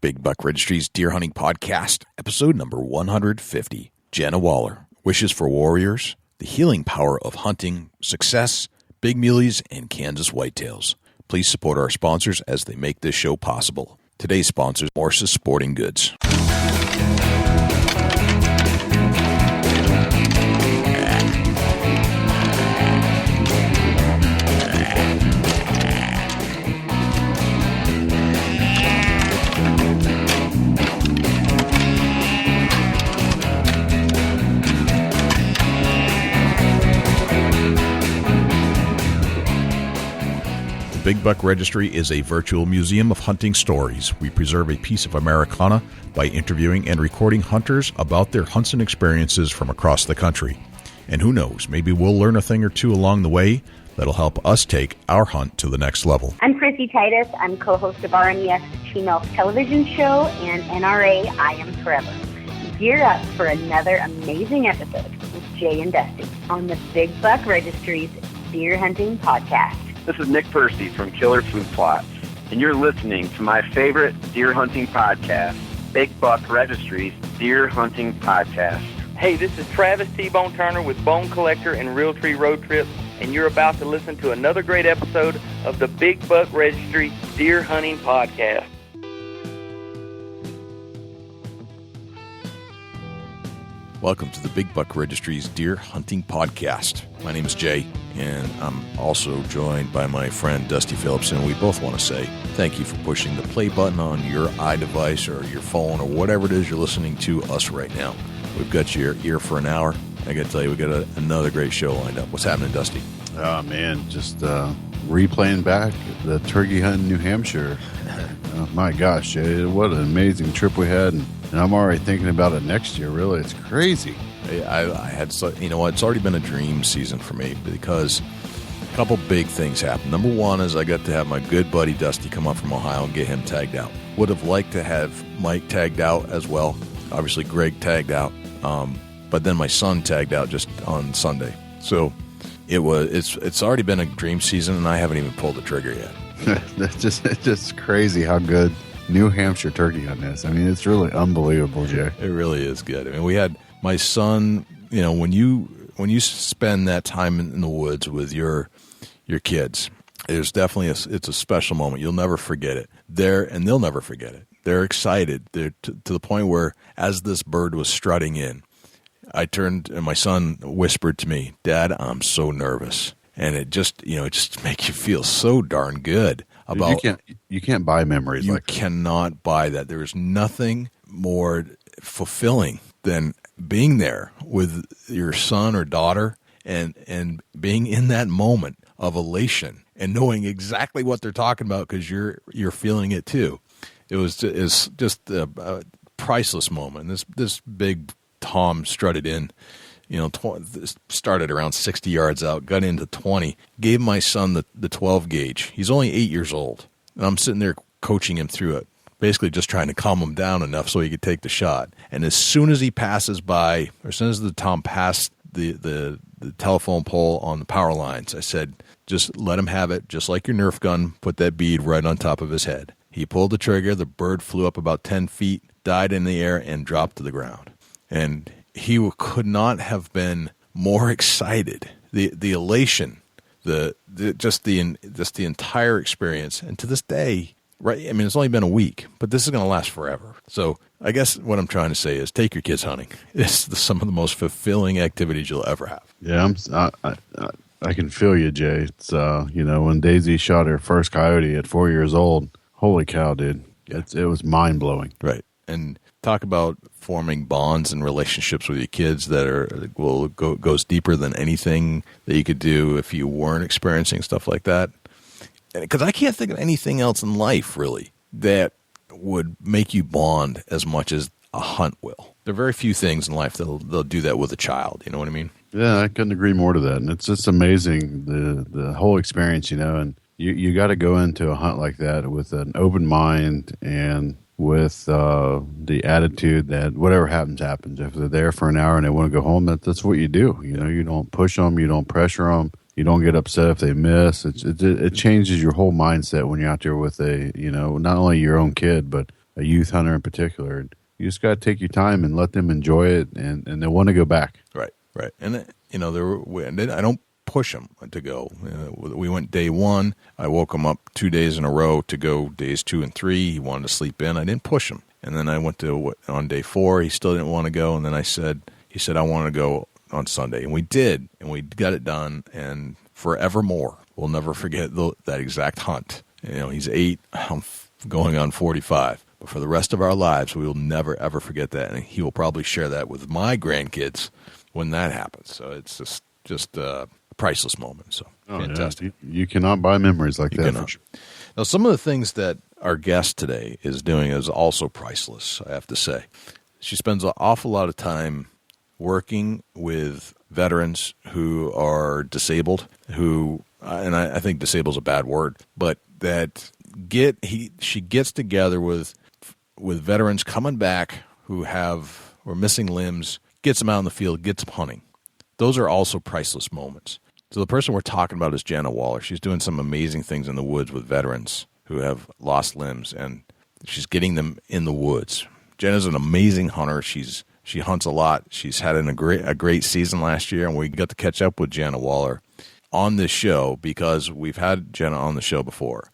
Big Buck Registry's Deer Hunting Podcast, episode number 150. Jana Waller, wishes for warriors, the healing power of hunting, success, big muleys, and Kansas whitetails. Please support our sponsors as they make this show possible. Today's sponsors, Morse's Sporting Goods. Big Buck Registry is a virtual museum of hunting stories. We preserve a piece of Americana by interviewing and recording hunters about their hunts and experiences from across the country. And who knows, maybe we'll learn a thing or two along the way that'll help us take our hunt to the next level. I'm Chrissy Titus. I'm co-host of RMES Female Television Show and NRA I Am Forever. Gear up for another amazing episode with Jay and Dusty on the Big Buck Registry's Deer Hunting Podcast. This is Nick Percy from Killer Food Plots, and you're listening to my favorite deer hunting podcast, Big Buck Registry's Deer Hunting Podcast. Hey, this is Travis T-Bone Turner with Bone Collector and Realtree Road Trips, and you're about to listen to another great episode of the Big Buck Registry Deer Hunting Podcast. Welcome to the Big Buck Registry's Deer Hunting Podcast. My name is Jay, and I'm also joined by my friend Dusty Phillips, and we both want to say thank you for pushing the play button on your iDevice or your phone or whatever it is you're listening to us right now. We've got your ear for an hour. I got to tell you, we've got another great show lined up. What's happening, Dusty? Oh, man, just replaying back the turkey hunt in New Hampshire. Oh, my gosh, Jay, what an amazing trip we had, and I'm already thinking about it next year, really. It's crazy. I had, you know what, it's already been a dream season for me because a couple big things happened. Number one is I got to have my good buddy Dusty come up from Ohio and get him tagged out. Would have liked to have Mike tagged out as well. Obviously, Greg tagged out. But then my son tagged out just on Sunday. So it's already been a dream season, and I haven't even pulled the trigger yet. It's just crazy how good New Hampshire turkey hunting is. I mean, it's really unbelievable, Jay. It really is good. I mean, we had my son, you know, when you spend that time in the woods with your kids, there's definitely it's a special moment. You'll never forget it. And they'll never forget it. They're excited. They're to the point where as this bird was strutting in, I turned and my son whispered to me, "Dad, I'm so nervous." And it just makes you feel so darn good about. You can't buy memories like that. You cannot buy that. There is nothing more fulfilling than being there with your son or daughter and being in that moment of elation and knowing exactly what they're talking about because you're feeling it too. It's just a priceless moment. This big Tom strutted in. Started around 60 yards out, got into 20, gave my son the 12 gauge. He's only 8 years old, and I'm sitting there coaching him through it, basically just trying to calm him down enough so he could take the shot. And as soon as he passes by, or as soon as the Tom passed the telephone pole on the power lines, I said, just let him have it, just like your Nerf gun, put that bead right on top of his head. He pulled the trigger, the bird flew up about 10 feet, died in the air, and dropped to the ground. And he could not have been more excited. The elation, the entire experience, and to this day, right? I mean, it's only been a week, but this is going to last forever. So I guess what I'm trying to say is, take your kids hunting. It's some of the most fulfilling activities you'll ever have. Yeah, I can feel you, Jay. It's when Daisy shot her first coyote at 4 years old. Holy cow, dude! It was mind blowing. Right, and talk about forming bonds and relationships with your kids that goes deeper than anything that you could do if you weren't experiencing stuff like that. Because I can't think of anything else in life really that would make you bond as much as a hunt will. There are very few things in life that'll do that with a child. You know what I mean? Yeah, I couldn't agree more to that. And it's just amazing the whole experience. And you got to go into a hunt like that with an open mind and with the attitude that whatever happens. If they're there for an hour and they want to go home, that's what you do. You don't push them, you don't pressure them, you don't get upset if they miss. It changes your whole mindset when you're out there with not only your own kid, but a youth hunter in particular. You just got to take your time and let them enjoy it, and they'll want to go back. Right. And, I don't push them to go. We went day 1. I woke him up 2 days in a row to go days 2 and 3. He wanted to sleep in. I didn't push him. And then I went to on day 4. He still didn't want to go. And then he said, I want to go on Sunday. And we did. And we got it done. And forevermore, we'll never forget that exact hunt. He's 8. I'm going on 45. But for the rest of our lives, we will never, ever forget that. And he will probably share that with my grandkids when that happens. So it's just a priceless moment. So fantastic. Yeah. You cannot buy memories like that. For sure. Now, some of the things that our guest today is doing is also priceless, I have to say. She spends an awful lot of time working with veterans who are disabled, and I think disabled is a bad word, but that she gets together with veterans coming back who are missing limbs, gets them out in the field, gets them hunting. Those are also priceless moments. So the person we're talking about is Jana Waller. She's doing some amazing things in the woods with veterans who have lost limbs, and she's getting them in the woods. Jana's an amazing hunter. She hunts a lot. She's had a great season last year, and we got to catch up with Jana Waller on this show because we've had Jana on the show before.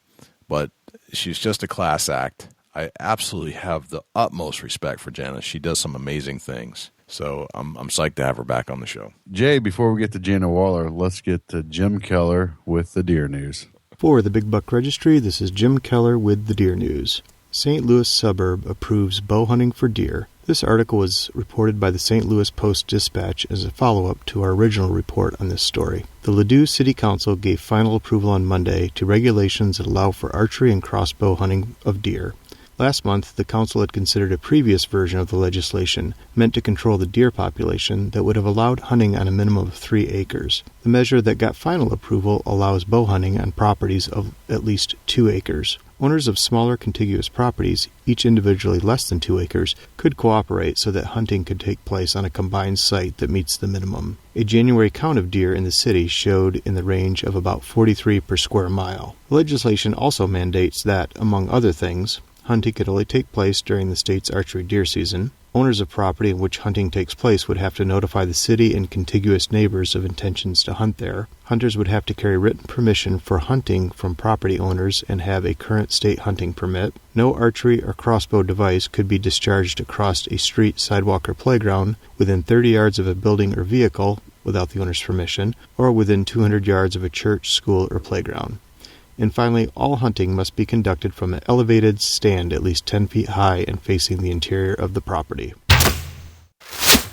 But she's just a class act. I absolutely have the utmost respect for Jana. She does some amazing things. So I'm psyched to have her back on the show. Jay, before we get to Jana Waller, let's get to Jim Keller with the deer news. For the Big Buck Registry, this is Jim Keller with the deer news. St. Louis Suburb approves bow hunting for deer. This article was reported by the St. Louis Post-Dispatch as a follow-up to our original report on this story. The Ladue City Council gave final approval on Monday to regulations that allow for archery and crossbow hunting of deer. Last month, the council had considered a previous version of the legislation meant to control the deer population that would have allowed hunting on a minimum of 3 acres. The measure that got final approval allows bow hunting on properties of at least 2 acres. Owners of smaller contiguous properties, each individually less than 2 acres, could cooperate so that hunting could take place on a combined site that meets the minimum. A January count of deer in the city showed in the range of about 43 per square mile. The legislation also mandates that, among other things, hunting could only take place during the state's archery deer season. Owners of property in which hunting takes place would have to notify the city and contiguous neighbors of intentions to hunt there. Hunters would have to carry written permission for hunting from property owners and have a current state hunting permit. No archery or crossbow device could be discharged across a street, sidewalk, or playground within 30 yards of a building or vehicle without the owner's permission, or within 200 yards of a church, school, or playground. And finally, all hunting must be conducted from an elevated stand at least 10 feet high and facing the interior of the property.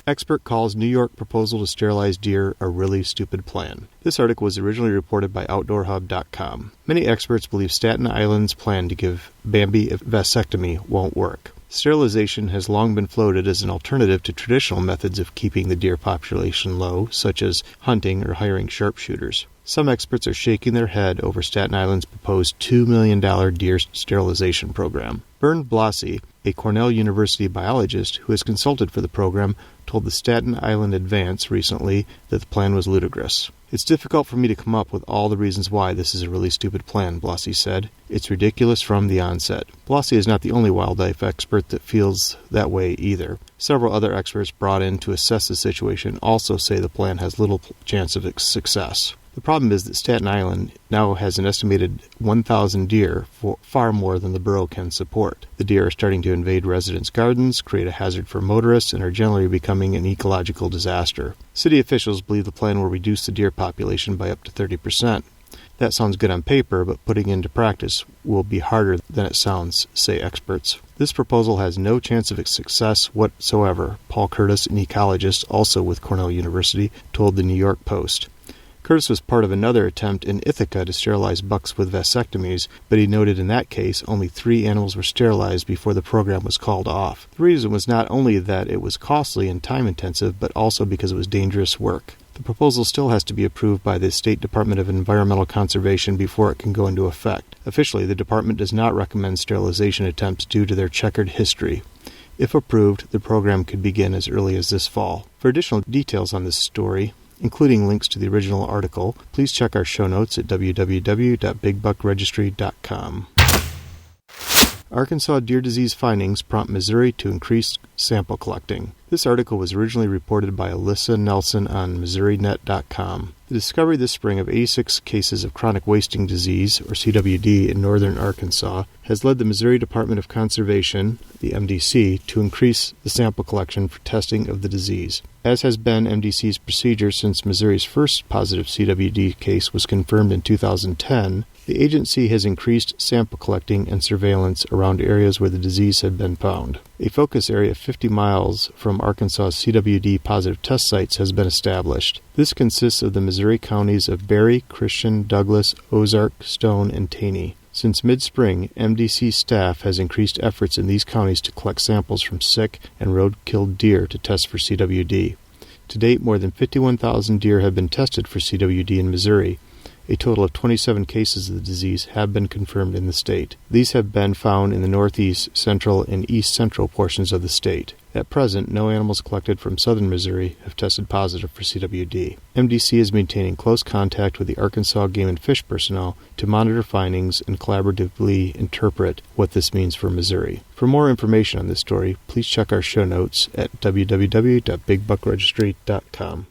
Expert calls New York proposal to sterilize deer a really stupid plan. This article was originally reported by OutdoorHub.com. Many experts believe Staten Island's plan to give Bambi a vasectomy won't work. Sterilization has long been floated as an alternative to traditional methods of keeping the deer population low, such as hunting or hiring sharpshooters. Some experts are shaking their head over Staten Island's proposed $2 million deer sterilization program. Bernd Blasi, a Cornell University biologist who has consulted for the program, told the Staten Island Advance recently that the plan was ludicrous. "It's difficult for me to come up with all the reasons why this is a really stupid plan," Blasi said. "It's ridiculous from the onset." Blasi is not the only wildlife expert that feels that way either. Several other experts brought in to assess the situation also say the plan has little chance of success. The problem is that Staten Island now has an estimated 1,000 deer, far more than the borough can support. The deer are starting to invade residents' gardens, create a hazard for motorists, and are generally becoming an ecological disaster. City officials believe the plan will reduce the deer population by up to 30%. That sounds good on paper, but putting it into practice will be harder than it sounds, say experts. This proposal has no chance of success whatsoever, Paul Curtis, an ecologist also with Cornell University, told the New York Post. Curtis was part of another attempt in Ithaca to sterilize bucks with vasectomies, but he noted in that case only 3 animals were sterilized before the program was called off. The reason was not only that it was costly and time-intensive, but also because it was dangerous work. The proposal still has to be approved by the State Department of Environmental Conservation before it can go into effect. Officially, the department does not recommend sterilization attempts due to their checkered history. If approved, the program could begin as early as this fall. For additional details on this story, including links to the original article, please check our show notes at www.bigbuckregistry.com. Arkansas deer disease findings prompt Missouri to increase sample collecting. This article was originally reported by Alyssa Nelson on MissouriNet.com. The discovery this spring of 86 cases of chronic wasting disease, or CWD, in northern Arkansas has led the Missouri Department of Conservation, the MDC, to increase the sample collection for testing of the disease. As has been MDC's procedure since Missouri's first positive CWD case was confirmed in 2010, the agency has increased sample collecting and surveillance around areas where the disease had been found. A focus area 50 miles from Arkansas's CWD positive test sites has been established. This consists of the Missouri counties of Berry, Christian, Douglas, Ozark, Stone, and Taney. Since mid-spring, MDC staff has increased efforts in these counties to collect samples from sick and road-killed deer to test for CWD. To date, more than 51,000 deer have been tested for CWD in Missouri. A total of 27 cases of the disease have been confirmed in the state. These have been found in the northeast, central, and east-central portions of the state. At present, no animals collected from southern Missouri have tested positive for CWD. MDC is maintaining close contact with the Arkansas Game and Fish personnel to monitor findings and collaboratively interpret what this means for Missouri. For more information on this story, please check our show notes at www.bigbuckregistry.com.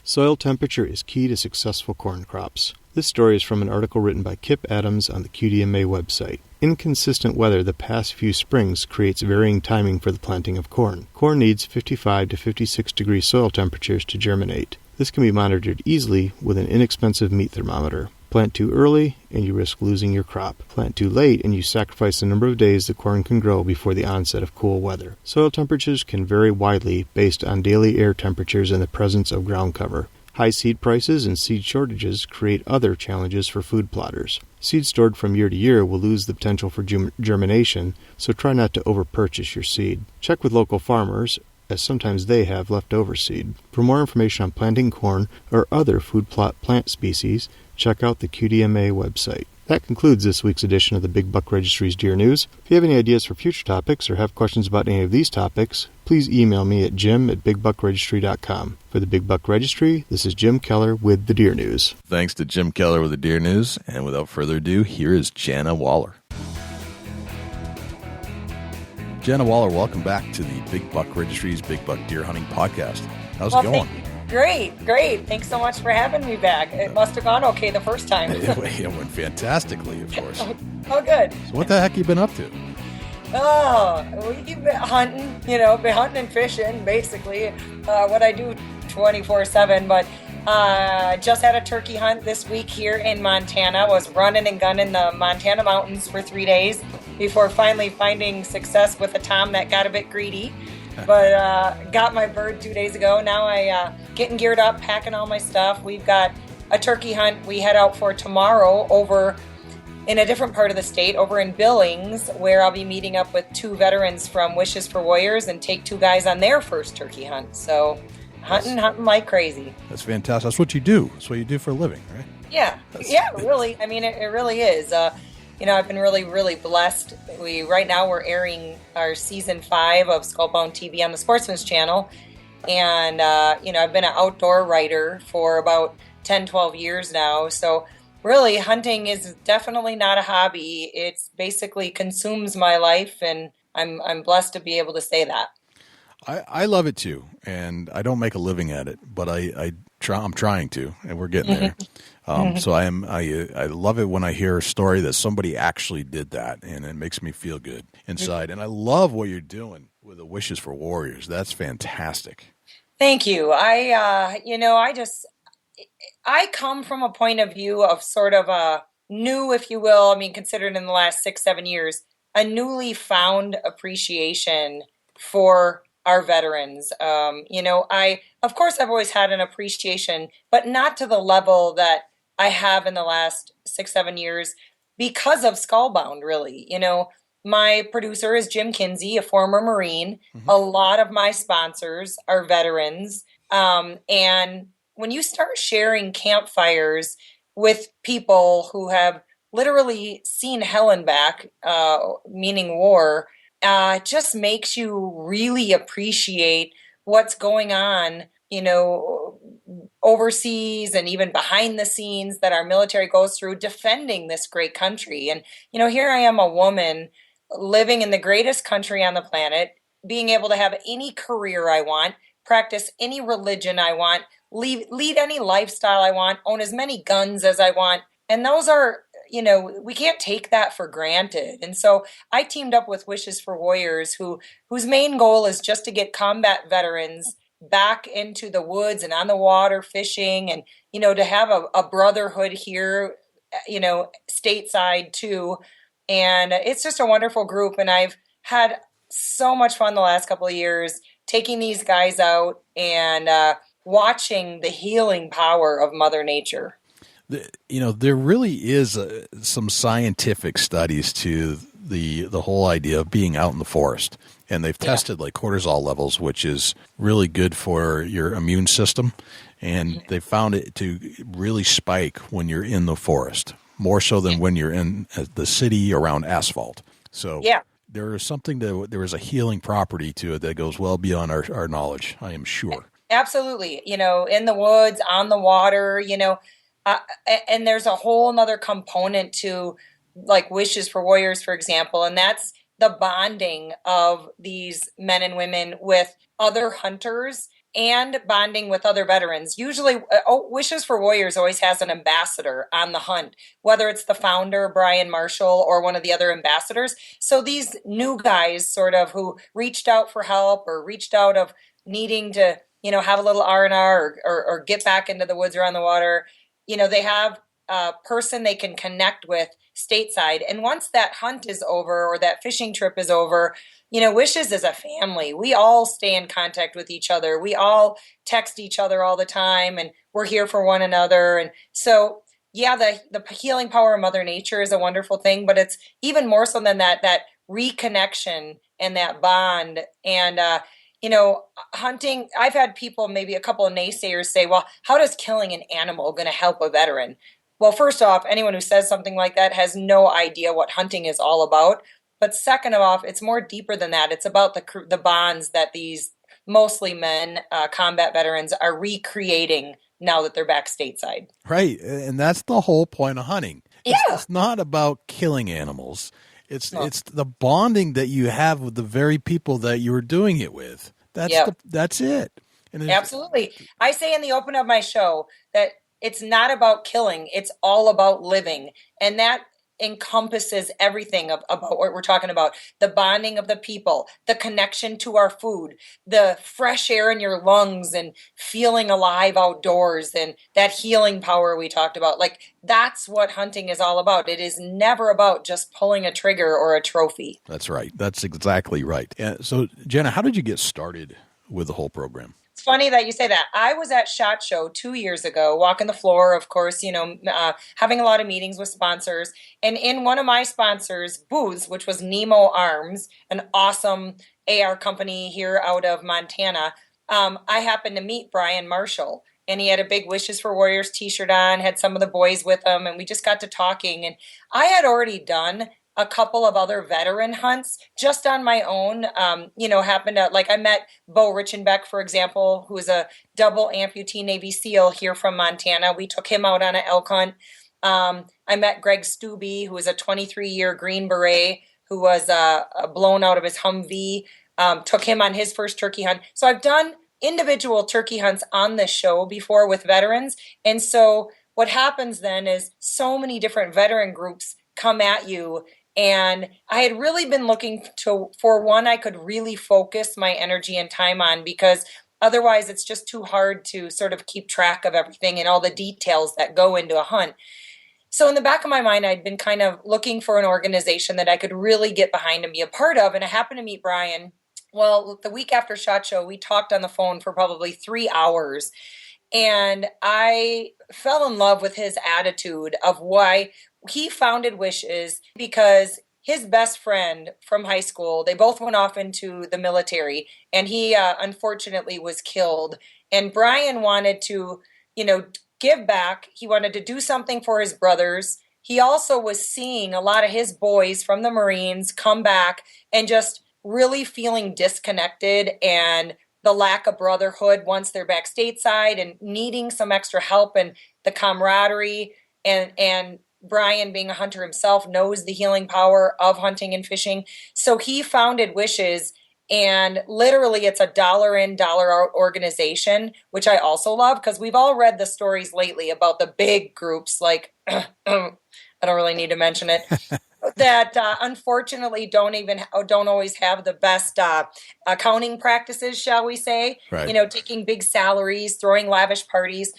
Soil temperature is key to successful corn crops. This story is from an article written by Kip Adams on the QDMA website. Inconsistent weather the past few springs creates varying timing for the planting of corn. Corn needs 55 to 56 degree soil temperatures to germinate. This can be monitored easily with an inexpensive meat thermometer. Plant too early, and you risk losing your crop. Plant too late, and you sacrifice the number of days the corn can grow before the onset of cool weather. Soil temperatures can vary widely based on daily air temperatures and the presence of ground cover. High seed prices and seed shortages create other challenges for food plotters. Seed stored from year to year will lose the potential for germination, so try not to overpurchase your seed. Check with local farmers, as sometimes they have leftover seed. For more information on planting corn or other food plot plant species, check out the QDMA website. That concludes this week's edition of the Big Buck Registry's Deer News. If you have any ideas for future topics or have questions about any of these topics, please email me at jim@bigbuckregistry.com. For the Big Buck Registry, this is Jim Keller with the Deer News. Thanks to Jim Keller with the Deer News. And without further ado, here is Jana Waller. Jana Waller, welcome back to the Big Buck Registry's Big Buck Deer Hunting Podcast. How's it going? Great. Thanks so much for having me back. It must have gone okay the first time. It went fantastically, of course. Oh, good. So what the heck have you been up to? Oh, we've been hunting, been hunting and fishing, basically. What I do 24/7, but just had a turkey hunt this week here in Montana. Was running and gunning the Montana mountains for 3 days before finally finding success with a tom that got a bit greedy. But got my bird 2 days ago. Now I getting geared up, packing all my stuff. We've got a turkey hunt we head out for tomorrow over in a different part of the state, over in Billings, where I'll be meeting up with 2 veterans from Wishes for Warriors and take 2 guys on their first turkey hunt. So hunting like crazy. That's fantastic. That's what you do. That's what you do for a living, right? Yeah, really. I mean, it really is. I've been really, really blessed. Right now we're airing our season 5 of Skullbound TV on the Sportsman's Channel. And, I've been an outdoor writer for about 10, 12 years now. So really hunting is definitely not a hobby. It's basically consumes my life, and I'm blessed to be able to say that. I love it too, and I don't make a living at it, but I'm trying to, and we're getting there. So I love it when I hear a story that somebody actually did that, and it makes me feel good inside. And I love what you're doing with the Wishes for Warriors. That's fantastic. Thank you. I come from a point of view of sort of a new, if you will, considered in the last 6-7 years, a newly found appreciation for our veterans. Of course I've always had an appreciation, but not to the level that I have in the last 6-7 years because of Skullbound, really. My producer is Jim Kinsey, a former Marine. Mm-hmm. A lot of my sponsors are veterans. And when you start sharing campfires with people who have literally seen hell and back, meaning war, just makes you really appreciate what's going on, overseas and even behind the scenes that our military goes through defending this great country. And, here I am, a woman living in the greatest country on the planet, being able to have any career I want, practice any religion I want, lead any lifestyle I want, own as many guns as I want. And those are, we can't take that for granted. And so I teamed up with Wishes for Warriors, whose main goal is just to get combat veterans back into the woods and on the water fishing, and, to have a brotherhood here, stateside too. And it's just a wonderful group. And I've had so much fun the last couple of years taking these guys out and watching the healing power of Mother Nature. There really is some scientific studies to the whole idea of being out in the forest. And they've tested like cortisol levels, which is really good for your immune system. And they found it to really spike when you're in the forest, more so than when you're in the city around asphalt. So there is there is a healing property to it that goes well beyond our knowledge, I am sure. Absolutely. In the woods, on the water, and there's a whole nother component to like Wishes for Warriors, for example, and that's the bonding of these men and women with other hunters and bonding with other veterans. Usually, Wishes for Warriors always has an ambassador on the hunt, whether it's the founder, Brian Marshall, or one of the other ambassadors. So these new guys sort of who reached out for help or reached out of needing to, have a little R&R or get back into the woods or on the water, they have a person they can connect with stateside. And once that hunt is over or that fishing trip is over, Wishes is a family. We all stay in contact with each other. We all text each other all the time, and we're here for one another. And so, the healing power of Mother Nature is a wonderful thing, but it's even more so than that reconnection and that bond. And, hunting, I've had people, maybe a couple of naysayers say, well, how does killing an animal going to help a veteran? Well, first off, anyone who says something like that has no idea what hunting is all about. But second of all, it's more deeper than that. It's about the bonds that these mostly men, combat veterans, are recreating now that they're back stateside. Right. And that's the whole point of hunting. Yeah. It's not about killing animals. It's the bonding that you have with the very people that you were doing it with. That's it. And absolutely. I say in the open of my show that it's not about killing. It's all about living. And that encompasses everything about what we're talking about. The bonding of the people, the connection to our food, the fresh air in your lungs and feeling alive outdoors, and that healing power we talked about. Like, that's what hunting is all about. It is never about just pulling a trigger or a trophy. That's right. That's exactly right. So, Jana, how did you get started with the whole program? It's funny that you say that. I was at SHOT Show 2 years ago, walking the floor, of course, having a lot of meetings with sponsors. And in one of my sponsors' booths, which was Nemo Arms, an awesome AR company here out of Montana, I happened to meet Brian Marshall. And he had a big Wishes for Warriors t-shirt on, had some of the boys with him, and we just got to talking. And I had already done a couple of other veteran hunts just on my own. Happened to, I met Bo Richenbeck, for example, who is a double amputee Navy SEAL here from Montana. We took him out on an elk hunt. I met Greg Stubbe, who is a 23-year Green Beret, who was blown out of his Humvee. Took him on his first turkey hunt. So I've done individual turkey hunts on this show before with veterans. And so what happens then is so many different veteran groups come at you. And I had really been looking for one I could really focus my energy and time on, because otherwise it's just too hard to sort of keep track of everything and all the details that go into a hunt. So in the back of my mind, I'd been kind of looking for an organization that I could really get behind and be a part of. And I happened to meet Brian. Well, the week after SHOT Show, we talked on the phone for probably 3 hours. And I fell in love with his attitude of why he founded Wishes, because his best friend from high school, they both went off into the military, and he unfortunately was killed. And Brian wanted to, give back. He wanted to do something for his brothers. He also was seeing a lot of his boys from the Marines come back and just really feeling disconnected and the lack of brotherhood once they're back stateside and needing some extra help, and the camaraderie, and Brian, being a hunter himself, knows the healing power of hunting and fishing. So he founded Wishes, and literally it's a dollar in, dollar out organization, which I also love, because we've all read the stories lately about the big groups like, I don't really need to mention it, that unfortunately don't always have the best accounting practices, shall we say, Right. Taking big salaries, throwing lavish parties.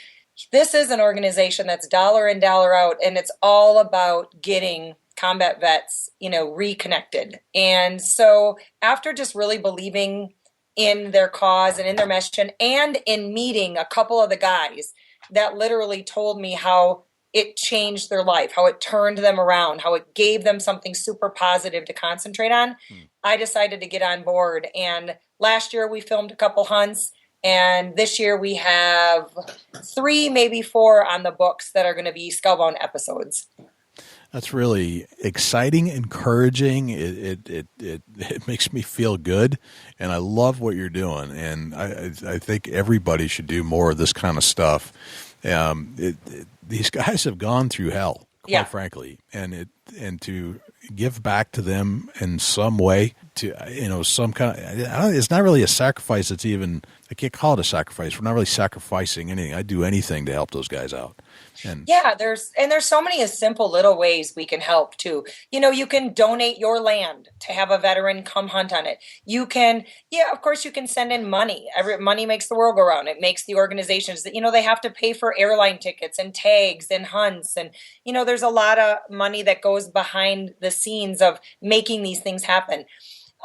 This is an organization that's dollar in, dollar out, and it's all about getting combat vets, reconnected. And so after just really believing in their cause and in their mission, and in meeting a couple of the guys that literally told me how it changed their life, how it turned them around, how it gave them something super positive to concentrate on, I decided to get on board. And last year we filmed a couple hunts. And this year we have 3, maybe 4 on the books that are going to be Skullbound episodes. That's really exciting, encouraging. It makes me feel good, and I love what you're doing. And I think everybody should do more of this kind of stuff. These guys have gone through hell, quite frankly, and to give back to them in some way, to some kind of, it's not really a sacrifice. It's even, I can't call it a sacrifice. We're not really sacrificing anything. I'd do anything to help those guys out. And there's so many simple little ways we can help too. You can donate your land to have a veteran come hunt on it. You can, of course you can send in money. Money makes the world go round. It makes the organizations that, they have to pay for airline tickets and tags and hunts. And, there's a lot of money that goes behind the scenes of making these things happen.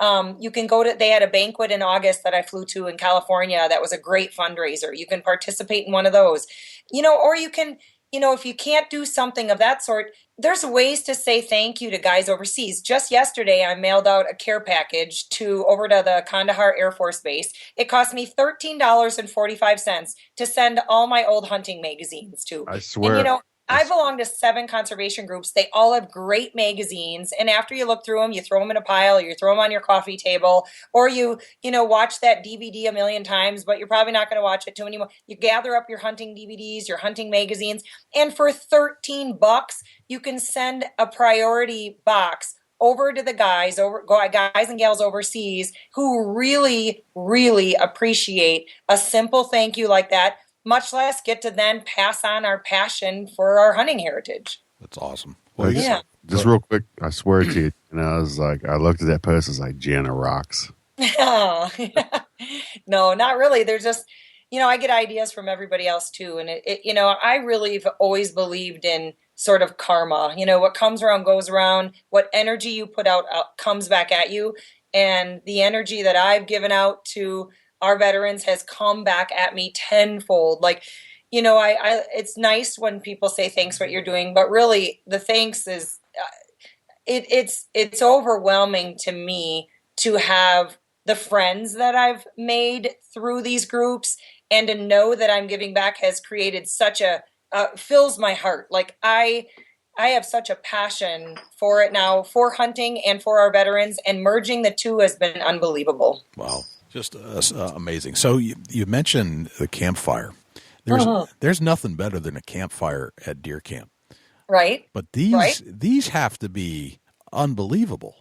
You can they had a banquet in August that I flew to in California. That was a great fundraiser. You can participate in one of those, or you can, if you can't do something of that sort, there's ways to say thank you to guys overseas. Just yesterday, I mailed out a care package over to the Kandahar Air Force Base. It cost me $13.45 to send all my old hunting magazines to. I swear. And, I belong to 7 conservation groups. They all have great magazines. And after you look through them, you throw them in a pile, or you throw them on your coffee table, or you watch that DVD a million times, but you're probably not going to watch it too anymore. You gather up your hunting DVDs, your hunting magazines, and for $13, you can send a priority box over to the guys and gals overseas who really, really appreciate a simple thank you like that, much less get to then pass on our passion for our hunting heritage. that's awesome. Well, Yeah. just real quick, I swear to you, I was like, I looked at that post, I was like, Jana rocks. No, not really. There's just, I get ideas from everybody else too. And I really have always believed in sort of karma. What comes around goes around. What energy you put out comes back at you. And the energy that I've given out to our veterans has come back at me tenfold. Like, it's nice when people say thanks for what you're doing, but really the thanks is, it's overwhelming to me to have the friends that I've made through these groups, and to know that I'm giving back has created such fills my heart. Like I have such a passion for it now, for hunting and for our veterans, and merging the two has been unbelievable. Wow. Just amazing. So you mentioned the campfire. There's nothing better than a campfire at deer camp, right? But these have to be unbelievable.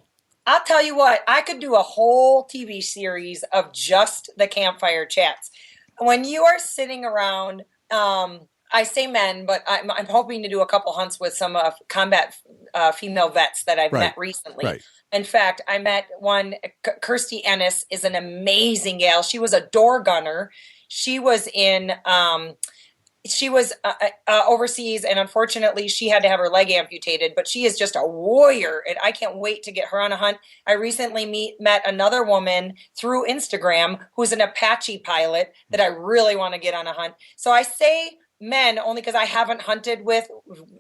I'll tell you what, I could do a whole TV series of just the campfire chats. When you are sitting around, I say men, but I'm hoping to do a couple hunts with some combat female vets that I've met recently. Right. In fact, I met one, Kirsty Ennis is an amazing gal. She was a door gunner. She was overseas, and unfortunately she had to have her leg amputated, but she is just a warrior, and I can't wait to get her on a hunt. I recently met another woman through Instagram who's an Apache pilot that I really want to get on a hunt. So I say men only because I haven't hunted with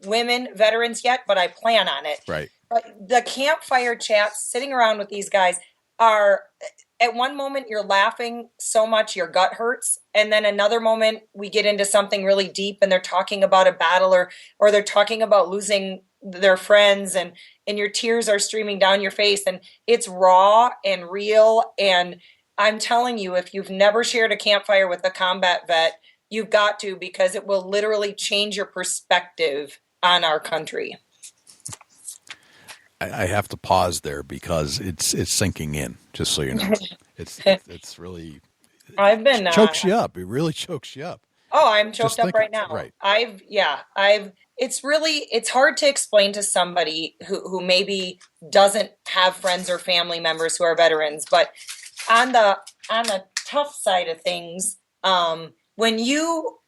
women veterans yet, but I plan on it. Right. But the campfire chats, sitting around with these guys, are, at one moment you're laughing so much your gut hurts, and then another moment we get into something really deep and they're talking about a battle, or they're talking about losing their friends, and your tears are streaming down your face, and it's raw and real, and I'm telling you, if you've never shared a campfire with a combat vet, you've got to, because it will literally change your perspective on our country. I have to pause there because it's sinking in, just so you know. It's really, I've been chokes you up. It really chokes you up. Oh, I'm choked Just up think- right now. right. It's hard to explain to somebody who maybe doesn't have friends or family members who are veterans, but on the tough side of things, when you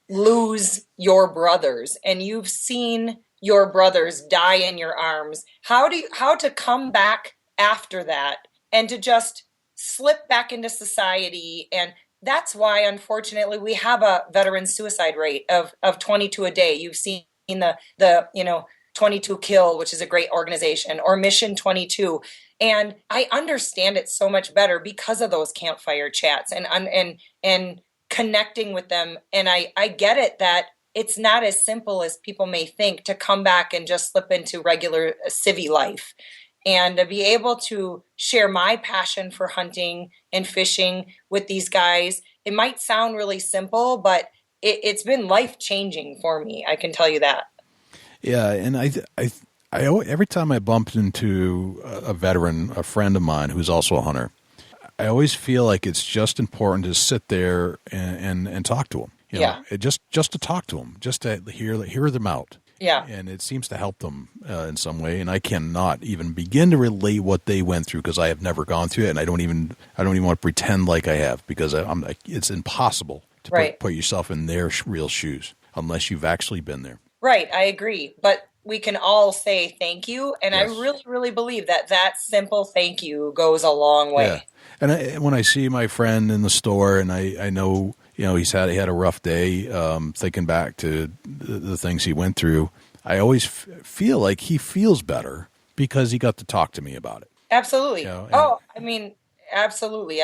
lose your brothers and you've seen your brothers die in your arms, how to come back after that and to just slip back into society. And that's why, unfortunately, we have a veteran suicide rate of 22 a day. You've seen the 22 Kill, which is a great organization, or Mission 22. And I understand it so much better because of those campfire chats and connecting with them. And I get it that it's not as simple as people may think to come back and just slip into regular civvy life. And to be able to share my passion for hunting and fishing with these guys, it might sound really simple, but it's been life-changing for me. I can tell you that. Yeah, and I every time I bump into a veteran, a friend of mine who's also a hunter, I always feel like it's just important to sit there and talk to them. You know, just to talk to them, just to hear them out. Yeah. And it seems to help them in some way. And I cannot even begin to relate what they went through because I have never gone through it, and I don't even want to pretend like I have, because it's impossible to put yourself in their real shoes unless you've actually been there. Right. I agree. But we can all say thank you. And Yes. I really, really believe that simple thank you goes a long way. Yeah. And when I see my friend in the store and I know, he had a rough day, thinking back to the things he went through, I always feel like he feels better because he got to talk to me about it. Absolutely. Absolutely.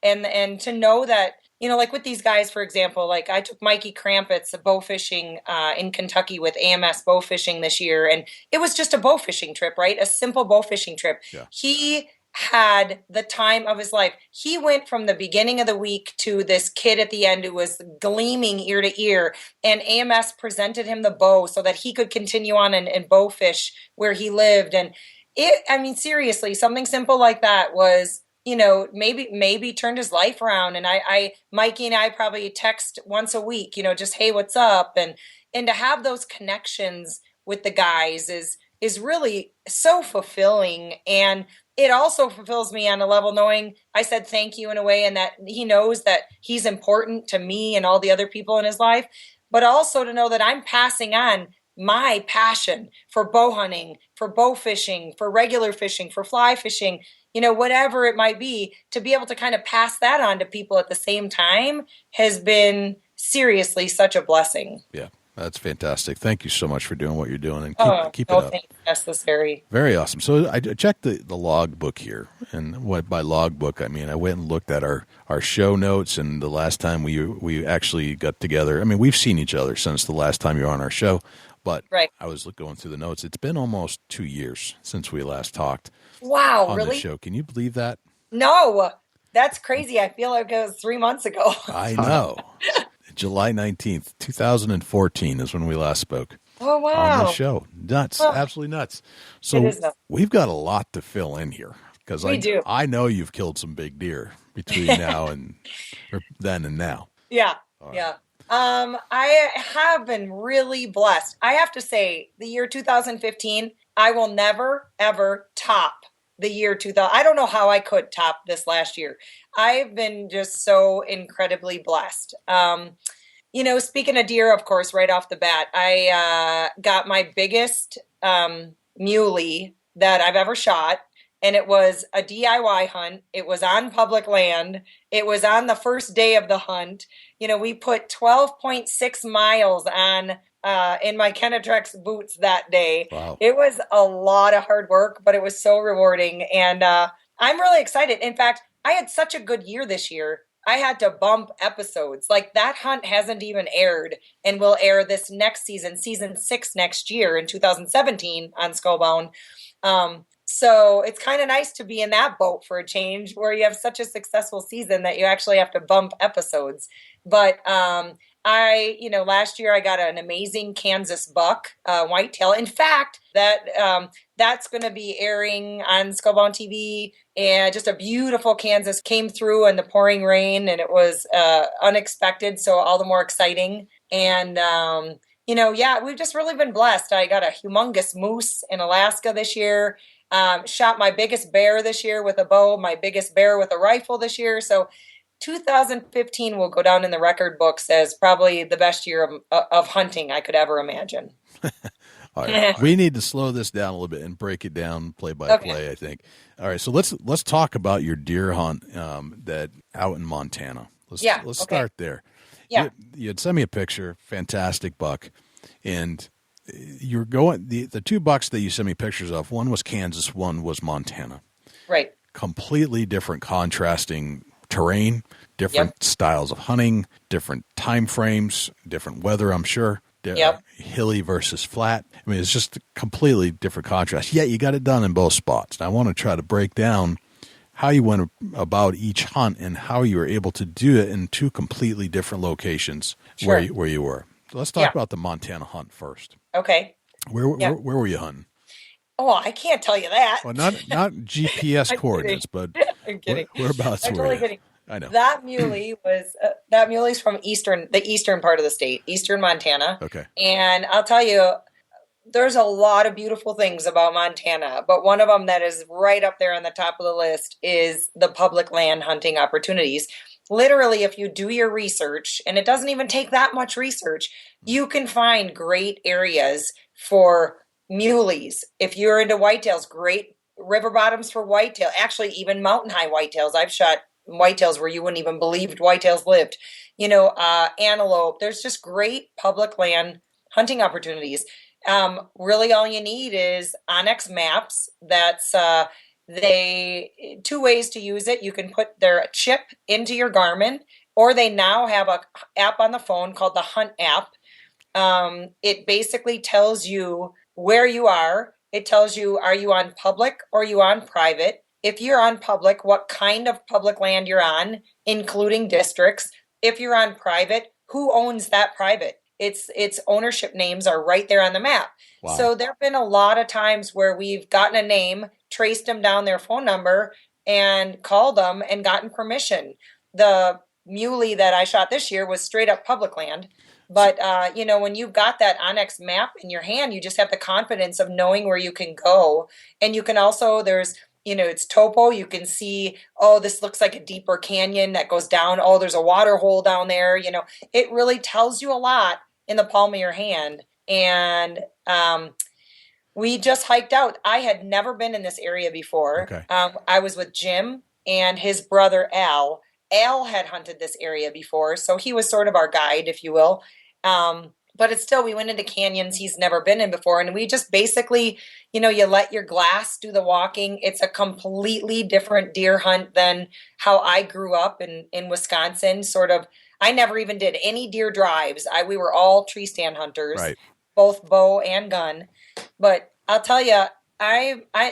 And to know that, like with these guys, for example, like I took Mikey Krampitz bow fishing in Kentucky with AMS bow fishing this year. And it was just a bow fishing trip, right? A simple bow fishing trip. Yeah. He had the time of his life. He went from the beginning of the week to this kid at the end who was gleaming ear to ear, and AMS presented him the bow so that he could continue on and bow fish where he lived. And seriously, something simple like that was, maybe turned his life around. And Mikey and I probably text once a week, just, hey, what's up? And to have those connections with the guys is really so fulfilling. And it also fulfills me on a level knowing I said thank you in a way, and that he knows that he's important to me and all the other people in his life, but also to know that I'm passing on my passion for bow hunting, for bow fishing, for regular fishing, for fly fishing, whatever it might be, to be able to kind of pass that on to people at the same time has been seriously such a blessing. Yeah. That's fantastic. Thank you so much for doing what you're doing, and keep it up. Thanks. Necessary. Very awesome. So I checked the log book here, and what by log book I mean I went and looked at our show notes, and the last time we actually got together. I mean, we've seen each other since the last time you were on our show, but right. I was going through the notes. It's been almost 2 years since we last talked. Wow, on really? the show. Can you believe that? No, that's crazy. I feel like it was 3 months ago. I know. July 19th, 2014 is when we last spoke. Oh, wow. On the show. Nuts. Oh. Absolutely nuts. So we've got a lot to fill in here, because I know you've killed some big deer between now and or then and now. Yeah. Right. Yeah. I have been really blessed. I have to say, the year 2015, I will never, ever top the year 2000. I don't know how I could top this last year. I've been just so incredibly blessed. Speaking of deer, of course, right off the bat, I got my biggest muley that I've ever shot. And it was a DIY hunt. It was on public land. It was on the first day of the hunt. We put 12.6 miles on in my Kenetrex boots that day. Wow. It was a lot of hard work, but it was so rewarding. And I'm really excited. In fact, I had such a good year this year. I had to bump episodes. Like, that hunt hasn't even aired and will air this next season 6 next year in 2017 on Skullbound. So it's kind of nice to be in that boat for a change, where you have such a successful season that you actually have to bump episodes. But last year I got an amazing Kansas buck, whitetail. In fact, that's going to be airing on Skullbound TV, and just a beautiful Kansas came through in the pouring rain, and it was unexpected, so all the more exciting. And we've just really been blessed. I got a humongous moose in Alaska this year. Shot my biggest bear this year with a bow, my biggest bear with a rifle this year. So 2015 will go down in the record books as probably the best year of hunting I could ever imagine. All right. We need to slow this down a little bit and break it down play by play, I think. All right, so let's talk about your deer hunt that out in Montana. Let's start there. Yeah. You had sent me a picture, fantastic buck, and you're going the two bucks that you sent me pictures of, one was Kansas, one was Montana. Right. Completely different contrasting terrain, different styles of hunting, different time frames, different weather, I'm sure. Hilly versus flat. I mean, it's just a completely different contrast. Yet you got it done in both spots. And I want to try to break down how you went about each hunt and how you were able to do it in two completely different locations where you were. So let's talk about the Montana hunt first. Okay. Where were you hunting? Oh, I can't tell you that. Well, not GPS coordinates, but I'm kidding. Whereabouts I'm were totally you? kidding. I know. That muley was from the eastern part of the state, eastern Montana. Okay. And I'll tell you, there's a lot of beautiful things about Montana, but one of them that is right up there on the top of the list is the public land hunting opportunities. Literally, if you do your research, and it doesn't even take that much research, you can find great areas for muleys. If you're into whitetails, great river bottoms for whitetail. Actually, even mountain high whitetails. I've shot whitetails where you wouldn't even believe whitetails lived. Antelope. There's just great public land hunting opportunities. Really all you need is Onyx maps. That's two ways to use it. You can put their chip into your Garmin, or they now have a app on the phone called the Hunt app. It basically tells you where you are. It tells you, are you on public or are you on private? If you're on public, what kind of public land you're on, including districts. If you're on private, who owns that private? Its ownership names are right there on the map. Wow. So there have been a lot of times where we've gotten a name, traced them down their phone number, and called them and gotten permission. The muley that I shot this year was straight up public land. But, when you've got that Onyx map in your hand, you just have the confidence of knowing where you can go. And you can also, it's topo. You can see, this looks like a deeper canyon that goes down. There's a water hole down there. It really tells you a lot in the palm of your hand. And we just hiked out. I had never been in this area before. Okay. I was with Jim and his brother Al. Al had hunted this area before, so he was sort of our guide, if you will. But it's still, we went into canyons he's never been in before. And we just basically, you let your glass do the walking. It's a completely different deer hunt than how I grew up in Wisconsin. Sort of, I never even did any deer drives. We were all tree stand hunters, right. Both bow and gun. But I'll tell you,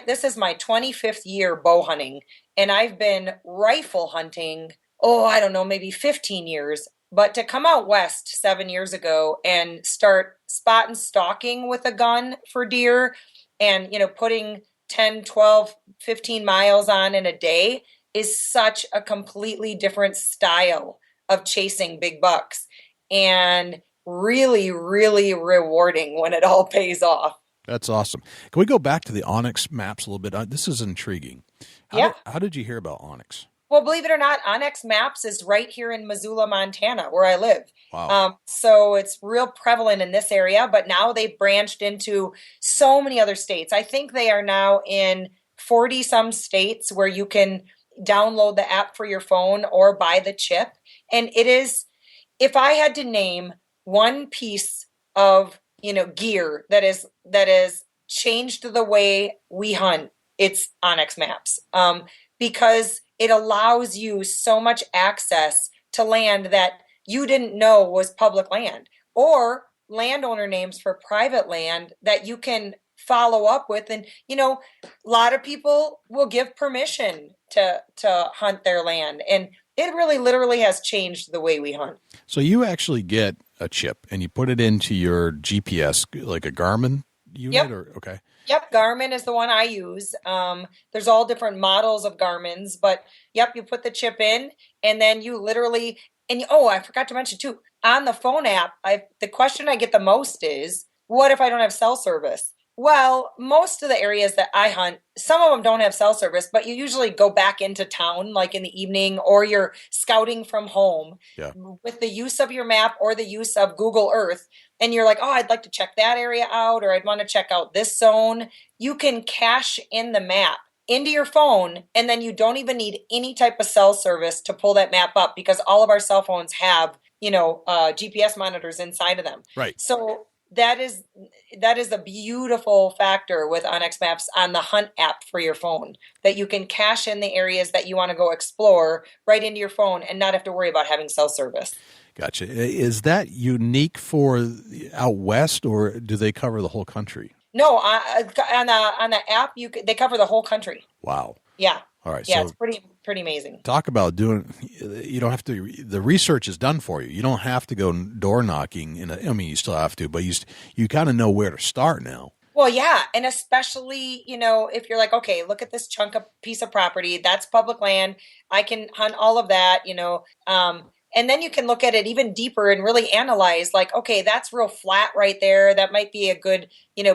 this is my 25th year bow hunting, and I've been rifle hunting, I don't know, maybe 15 years. But to come out west 7 years ago and start spot and stalking with a gun for deer and, putting 10, 12, 15 miles on in a day is such a completely different style of chasing big bucks, and really, really rewarding when it all pays off. That's awesome. Can we go back to the Onyx maps a little bit? This is intriguing. How did you hear about Onyx? Well, believe it or not, Onyx Maps is right here in Missoula, Montana, where I live. Wow. So it's real prevalent in this area, but now they've branched into so many other states. I think they are now in 40-some states where you can download the app for your phone or buy the chip. And it is, if I had to name one piece of, gear that is changed the way we hunt, it's Onyx Maps. Because it allows you so much access to land that you didn't know was public land, or landowner names for private land that you can follow up with. And, a lot of people will give permission to hunt their land. And it really literally has changed the way we hunt. So you actually get a chip and you put it into your GPS, like a Garmin unit? Yep. Okay. Yep, Garmin is the one I use. There's all different models of Garmin's, but yep, you put the chip in and then you literally, I forgot to mention too, on the phone app, the question I get the most is, what if I don't have cell service? Well, most of the areas that I hunt, some of them don't have cell service, but you usually go back into town like in the evening, or you're scouting from home with the use of your map or the use of Google Earth. And you're like, oh, I'd like to check that area out, or I'd want to check out this zone. You can cache in the map into your phone, and then you don't even need any type of cell service to pull that map up, because all of our cell phones have, GPS monitors inside of them. Right. So that is a beautiful factor with Onyx Maps on the Hunt app for your phone, that you can cache in the areas that you want to go explore right into your phone and not have to worry about having cell service. Gotcha. Is that unique for out west, or do they cover the whole country? No, on the app, they cover the whole country. Wow. Yeah. All right. Yeah, so it's pretty amazing. Talk about you don't have to, the research is done for you. You don't have to go door knocking. You still have to, but you kind of know where to start now. Well, yeah. And especially, if you're like, okay, look at this piece of property, that's public land. I can hunt all of that, and then you can look at it even deeper and really analyze, like, okay, that's real flat right there. That might be a good,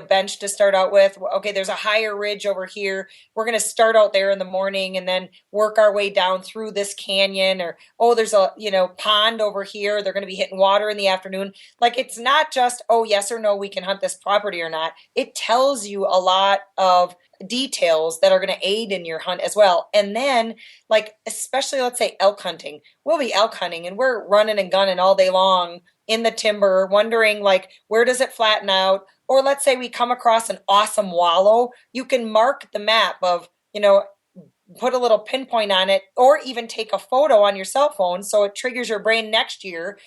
bench to start out with. Okay, there's a higher ridge over here. We're going to start out there in the morning and then work our way down through this canyon. Or, oh, there's a, pond over here. They're going to be hitting water in the afternoon. Like, it's not just, oh, yes or no, we can hunt this property or not. It tells you a lot of details that are going to aid in your hunt as well. And then, like, especially, let's say elk hunting, we'll be elk hunting and we're running and gunning all day long in the timber, wondering, like, where does it flatten out? Or let's say we come across an awesome wallow. You can mark the map of, put a little pinpoint on it, or even take a photo on your cell phone so it triggers your brain next year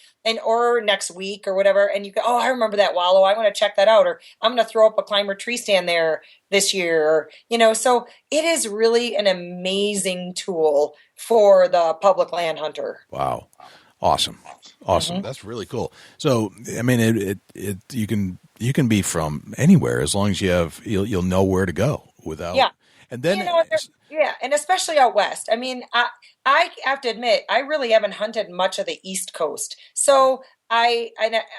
or next week or whatever. And you go, oh, I remember that wallow. I want to check that out. Or I'm going to throw up a climber tree stand there this year. Or, so it is really an amazing tool for the public land hunter. Wow. Awesome. Mm-hmm. That's really cool. So, I mean, you can be from anywhere as long as you'll know where to go without. Yeah. And then, and especially out west. I mean, I have to admit, I really haven't hunted much of the East Coast. So I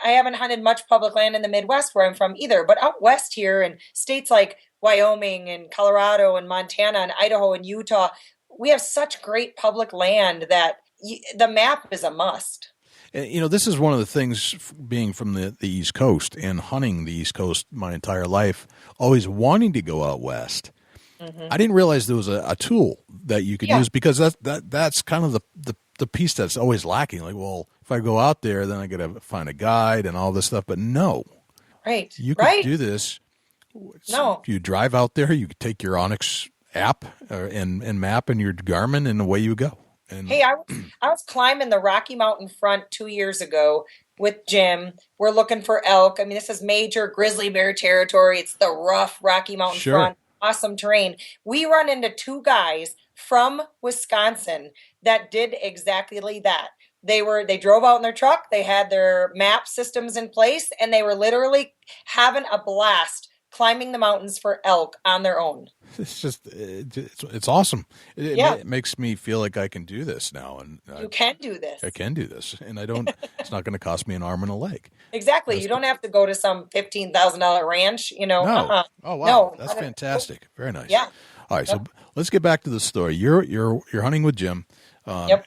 haven't hunted much public land in the Midwest where I'm from either. But out west here in states like Wyoming and Colorado and Montana and Idaho and Utah, we have such great public land that the map is a must. And, this is one of the things, being from the East Coast and hunting the East Coast my entire life, always wanting to go out west. Mm-hmm. I didn't realize there was a tool that you could use, because that's kind of the piece that's always lacking. Like, well, if I go out there, then I got to find a guide and all this stuff. But no, you can do this. No, you drive out there, you take your Onyx app and map and your Garmin, and away you go. And hey, I was climbing the Rocky Mountain front 2 years ago with Jim. We're looking for elk. I mean, this is major grizzly bear territory. It's the rough Rocky Mountain front. Awesome terrain. We run into two guys from Wisconsin that did exactly that. They drove out in their truck. They had their map systems in place, and they were literally having a blast climbing the mountains for elk on their own. It's just, it's awesome. It makes me feel like I can do this now. And you can do this. I can do this. And I don't, it's not going to cost me an arm and a leg. Exactly. You don't have to go to some $15,000 ranch, No. Oh, wow. No. That's fantastic. Very nice. Yeah. All right. So let's get back to the story. You're hunting with Jim.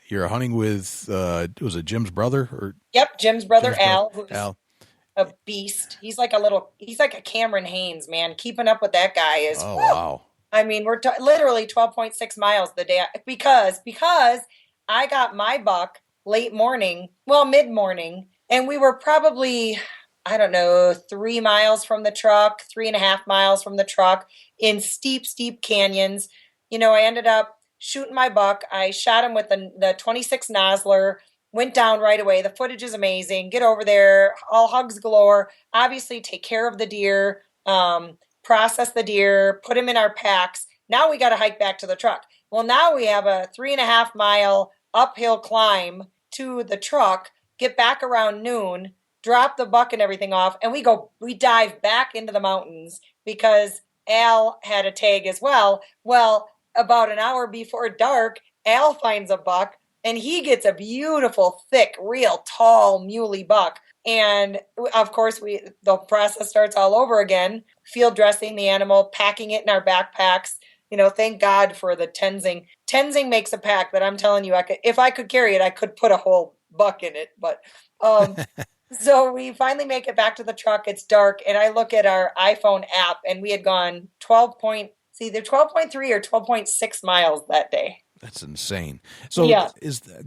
You're hunting with, was it Jim's brother? Or Jim's brother, Al. Al. A beast. He's like a Cameron Haynes, man. Keeping up with that guy is, wow. I mean, we're literally 12.6 miles the day because I got my buck mid-morning, and we were probably, I don't know, 3 miles from the truck, 3.5 miles from the truck in steep canyons. I ended up shooting my buck. I shot him with the 26 Nosler. Went down right away. The footage is amazing. Get over there. All hugs galore. Obviously, take care of the deer. process the deer, put them in our packs. Now we got to hike back to the truck. Well, now we have a 3.5 mile uphill climb to the truck, get back around noon, drop the buck and everything off, and we dive back into the mountains because Al had a tag as well. Well, about an hour before dark, Al finds a buck, and he gets a beautiful, thick, real tall muley buck. And of course, the process starts all over again, field dressing the animal, packing it in our backpacks. Thank God for the Tenzing. Tenzing makes a pack that I'm telling you, if I could carry it, I could put a whole buck in it. But so we finally make it back to the truck. It's dark, and I look at our iPhone app, and we had gone either 12.3 or 12.6 miles that day. That's insane. So yeah.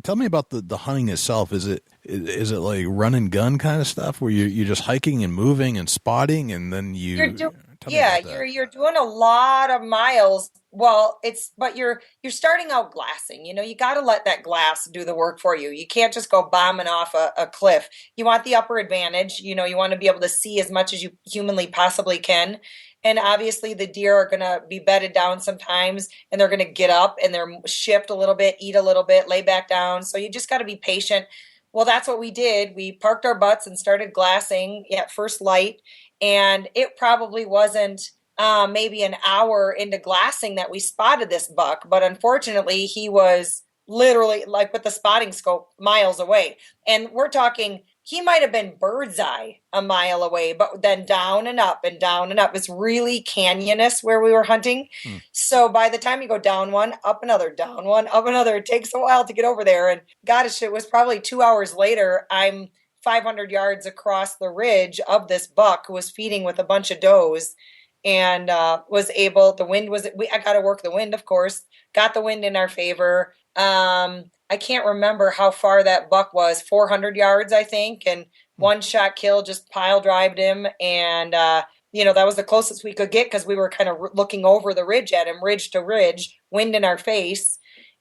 Tell me about the hunting itself. Is it like run and gun kind of stuff where you're just hiking and moving and spotting, and then you're doing a lot of miles. Well, but you're starting out glassing. You got to let that glass do the work for you. You can't just go bombing off a cliff. You want the upper advantage. You want to be able to see as much as you humanly possibly can. And obviously the deer are going to be bedded down sometimes, and they're going to get up and they're shift a little bit, eat a little bit, lay back down. So you just got to be patient. Well, that's what we did. We parked our butts and started glassing at first light. And it probably wasn't maybe an hour into glassing that we spotted this buck. But unfortunately, he was literally, like with the spotting scope, miles away. And we're talking, he might have been bird's eye a mile away, but then down and up and down and up. It's really canyonous where we were hunting. So by the time you go down one, up another, down one, up another, it takes a while to get over there. And gosh, it was probably 2 hours later, I'm 500 yards across the ridge of this buck who was feeding with a bunch of does, and was able, I got to work the wind, of course, got the wind in our favor. I can't remember how far that buck was, 400 yards, I think. And one shot kill, just pile drived him. And, that was the closest we could get because we were kind of looking over the ridge at him, ridge to ridge, wind in our face,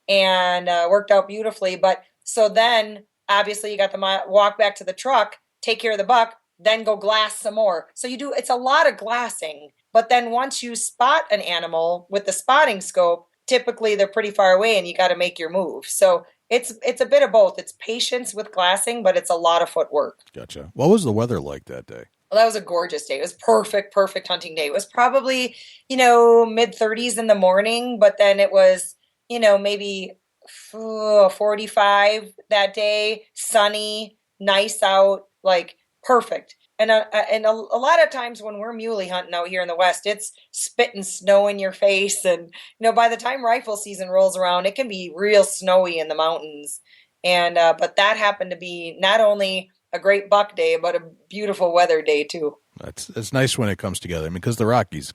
and worked out beautifully. But so then obviously you got the walk back to the truck, take care of the buck, then go glass some more. So it's a lot of glassing. But then once you spot an animal with the spotting scope, typically they're pretty far away and you got to make your move. So it's a bit of both. It's patience with glassing, but it's a lot of footwork. Gotcha. What was the weather like that day? Well, that was a gorgeous day. It was perfect hunting day. It was probably, mid 30s in the morning, but then it was, maybe 45 that day, sunny, nice out, like perfect. And a lot of times when we're muley hunting out here in the West, it's spitting snow in your face. And, by the time rifle season rolls around, it can be real snowy in the mountains. And but that happened to be not only a great buck day, but a beautiful weather day too. It's nice when it comes together. Because the Rockies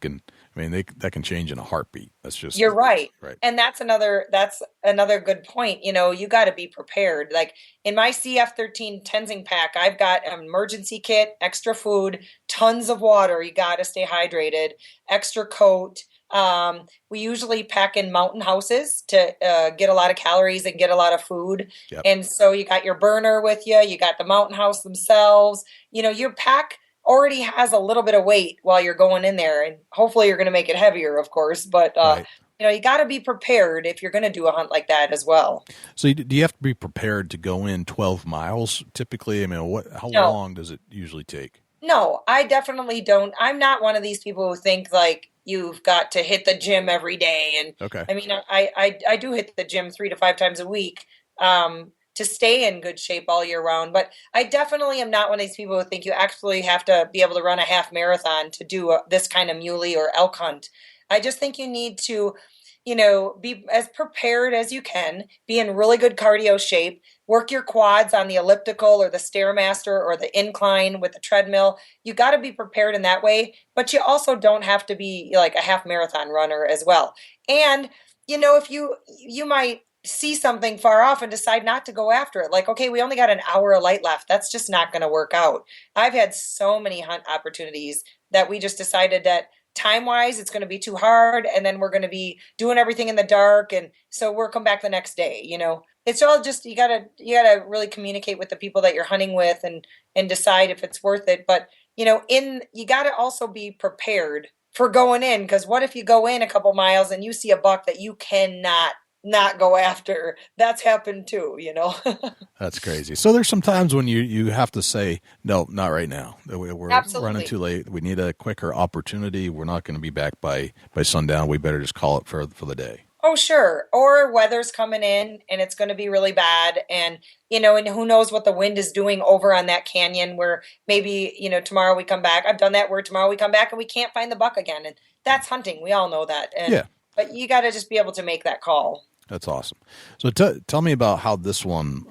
that can change in a heartbeat. That's just, you're right. Right. And that's another good point. You got to be prepared. Like in my CF13 Tenzing pack, I've got an emergency kit, extra food, tons of water. You got to stay hydrated, extra coat. We usually pack in mountain houses to get a lot of calories and get a lot of food. Yep. And so you got your burner with you. You got the mountain house themselves. Your pack already has a little bit of weight while you're going in there, and hopefully you're going to make it heavier, of course. But right. You got to be prepared if you're going to do a hunt like that as well. So do you have to be prepared to go in 12 miles typically? How long does it usually take? No, I definitely don't. I'm not one of these people who think like you've got to hit the gym every day. And okay. I do hit the gym 3 to 5 times a week to stay in good shape all year round. But I definitely am not one of these people who think you actually have to be able to run a half marathon to do this kind of muley or elk hunt. I just think you need to, be as prepared as you can, be in really good cardio shape, work your quads on the elliptical or the Stairmaster or the incline with the treadmill. You got to be prepared in that way, but you also don't have to be like a half marathon runner as well. And, if you might see something far off and decide not to go after it. Like, okay, we only got an hour of light left. That's just not going to work out. I've had so many hunt opportunities that we just decided that time-wise, it's going to be too hard, and then we're going to be doing everything in the dark, and so we'll come back the next day. It's all just you gotta really communicate with the people that you're hunting with and decide if it's worth it. But you gotta also be prepared for going in, because what if you go in a couple miles and you see a buck that you cannot not go after? That's happened too, you know. That's crazy. So there's some times when you have to say, no, not right now. We're Absolutely. running too late. We need a quicker opportunity. We're not going to be back by sundown. We better just call it for the day. Oh, sure. Or weather's coming in and it's going to be really bad. And, you know, and who knows what the wind is doing over on that canyon where maybe, you know, tomorrow we come back. I've done that where tomorrow we come back and we can't find the buck again. And that's hunting. We all know that. And, yeah. But you got to just be able to make that call. That's awesome. So tell me about how this one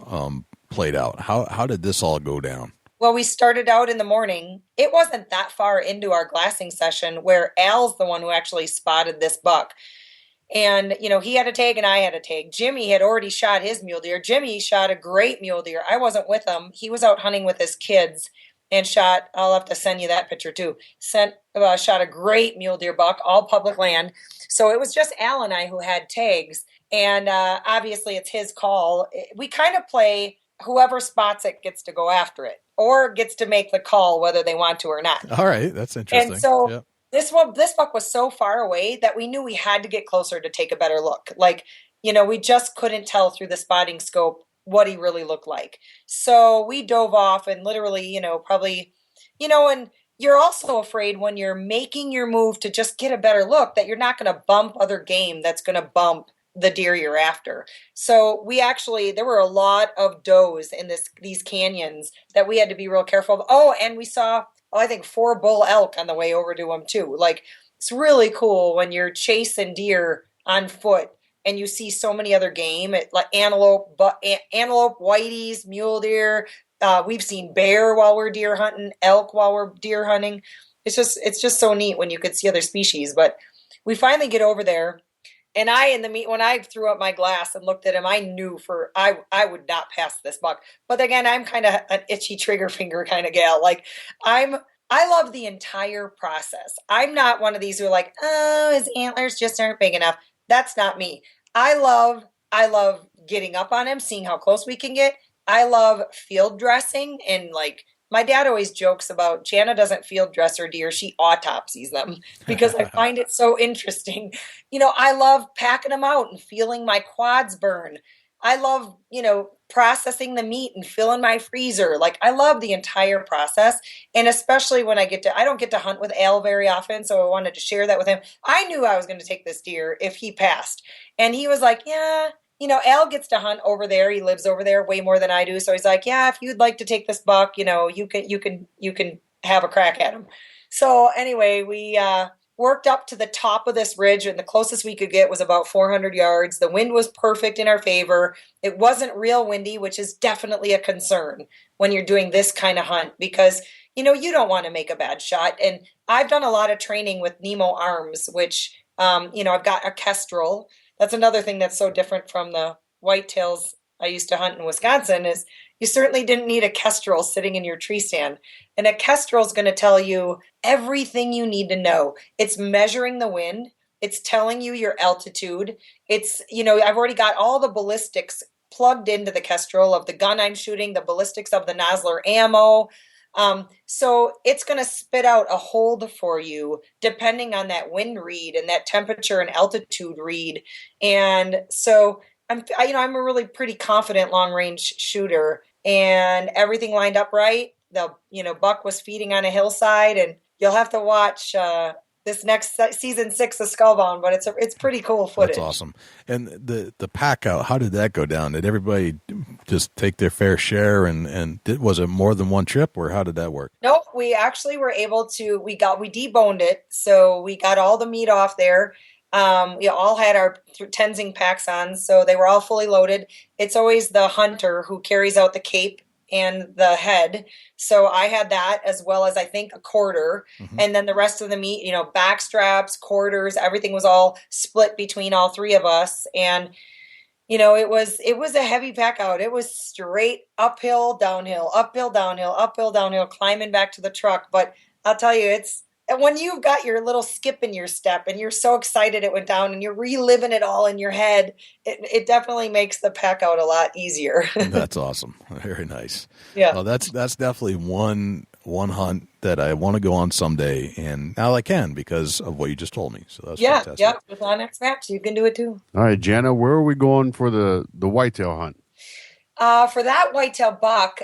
played out. How did this all go down? Well, we started out in the morning. It wasn't that far into our glassing session where Al's the one who actually spotted this buck. And, you know, he had a tag and I had a tag. Jimmy had already shot his mule deer. Jimmy shot a great mule deer. I wasn't with him. He was out hunting with his kids and shot, I'll have to send you that picture too, shot a great mule deer buck, all public land. So it was just Al and I who had tags. And obviously it's his call. We kind of play whoever spots it gets to go after it or gets to make the call whether they want to or not. All right. That's interesting. And so yep. This buck was so far away that we knew we had to get closer to take a better look. Like, you know, we just couldn't tell through the spotting scope what he really looked like. So we dove off and literally, you know, probably, you know, and you're also afraid when you're making your move to just get a better look that you're not going to bump other game that's going to bump the deer you're after. So there were a lot of does in these canyons that we had to be real careful of. Oh, and we saw, I think 4 bull elk on the way over to them too. Like, it's really cool when you're chasing deer on foot and you see so many other game, like antelope, whiteys, mule deer. We've seen bear while we're deer hunting, elk while we're deer hunting. It's just so neat when you could see other species. But we finally get over there. And when I threw up my glass and looked at him, I knew I would not pass this buck. But again, I'm kind of an itchy trigger finger kind of gal. Like I love the entire process. I'm not one of these who are like, oh, his antlers just aren't big enough. That's not me. I love getting up on him, seeing how close we can get. I love field dressing and like, my dad always jokes about Jana doesn't field dress her deer. She autopsies them because I find it so interesting. You know, I love packing them out and feeling my quads burn. I love, you know, processing the meat and filling my freezer. Like, I love the entire process. And especially when I don't get to hunt with Al very often. So I wanted to share that with him. I knew I was going to take this deer if he passed. And he was like, yeah. You know, Al gets to hunt over there. He lives over there way more than I do. So he's like, yeah, if you'd like to take this buck, you know, you can have a crack at him. So anyway, we worked up to the top of this ridge, and the closest we could get was about 400 yards. The wind was perfect in our favor. It wasn't real windy, which is definitely a concern when you're doing this kind of hunt because, you know, you don't want to make a bad shot. And I've done a lot of training with Nemo Arms, which, you know, I've got a Kestrel. That's another thing that's so different from the whitetails I used to hunt in Wisconsin is you certainly didn't need a Kestrel sitting in your tree stand. And a Kestrel is going to tell you everything you need to know. It's measuring the wind. It's telling you your altitude. It's, you know, I've already got all the ballistics plugged into the Kestrel of the gun I'm shooting, the ballistics of the nozzler ammo. So it's going to spit out a hold for you depending on that wind read and that temperature and altitude read. And so I'm a really pretty confident long range shooter and everything lined up right. The, you know, buck was feeding on a hillside and you'll have to watch, this next season 6 of Skullbound, but it's pretty cool footage. That's awesome. And the pack out, how did that go down? Did everybody just take their fair share and was it more than one trip or how did that work? Nope, we actually were able to, we deboned it. So we got all the meat off there. We all had our Tenzing packs on, so they were all fully loaded. It's always the hunter who carries out the cape and the head. So I had that as well as I think a quarter. Mm-hmm. And then the rest of the meat, you know, back straps, quarters, everything was all split between all 3 of us. And, you know, it was a heavy pack out. It was straight uphill, downhill, uphill, downhill, uphill, downhill, climbing back to the truck. But I'll tell you, when you've got your little skip in your step and you're so excited it went down and you're reliving it all in your head, it definitely makes the pack out a lot easier. That's awesome. Very nice. Yeah. Well, that's definitely one one hunt that I want to go on someday, and now I can because of what you just told me. So that's fantastic. Yeah, with Onyx Maps, you can do it too. All right, Jana, where are we going for the whitetail hunt? For that whitetail buck,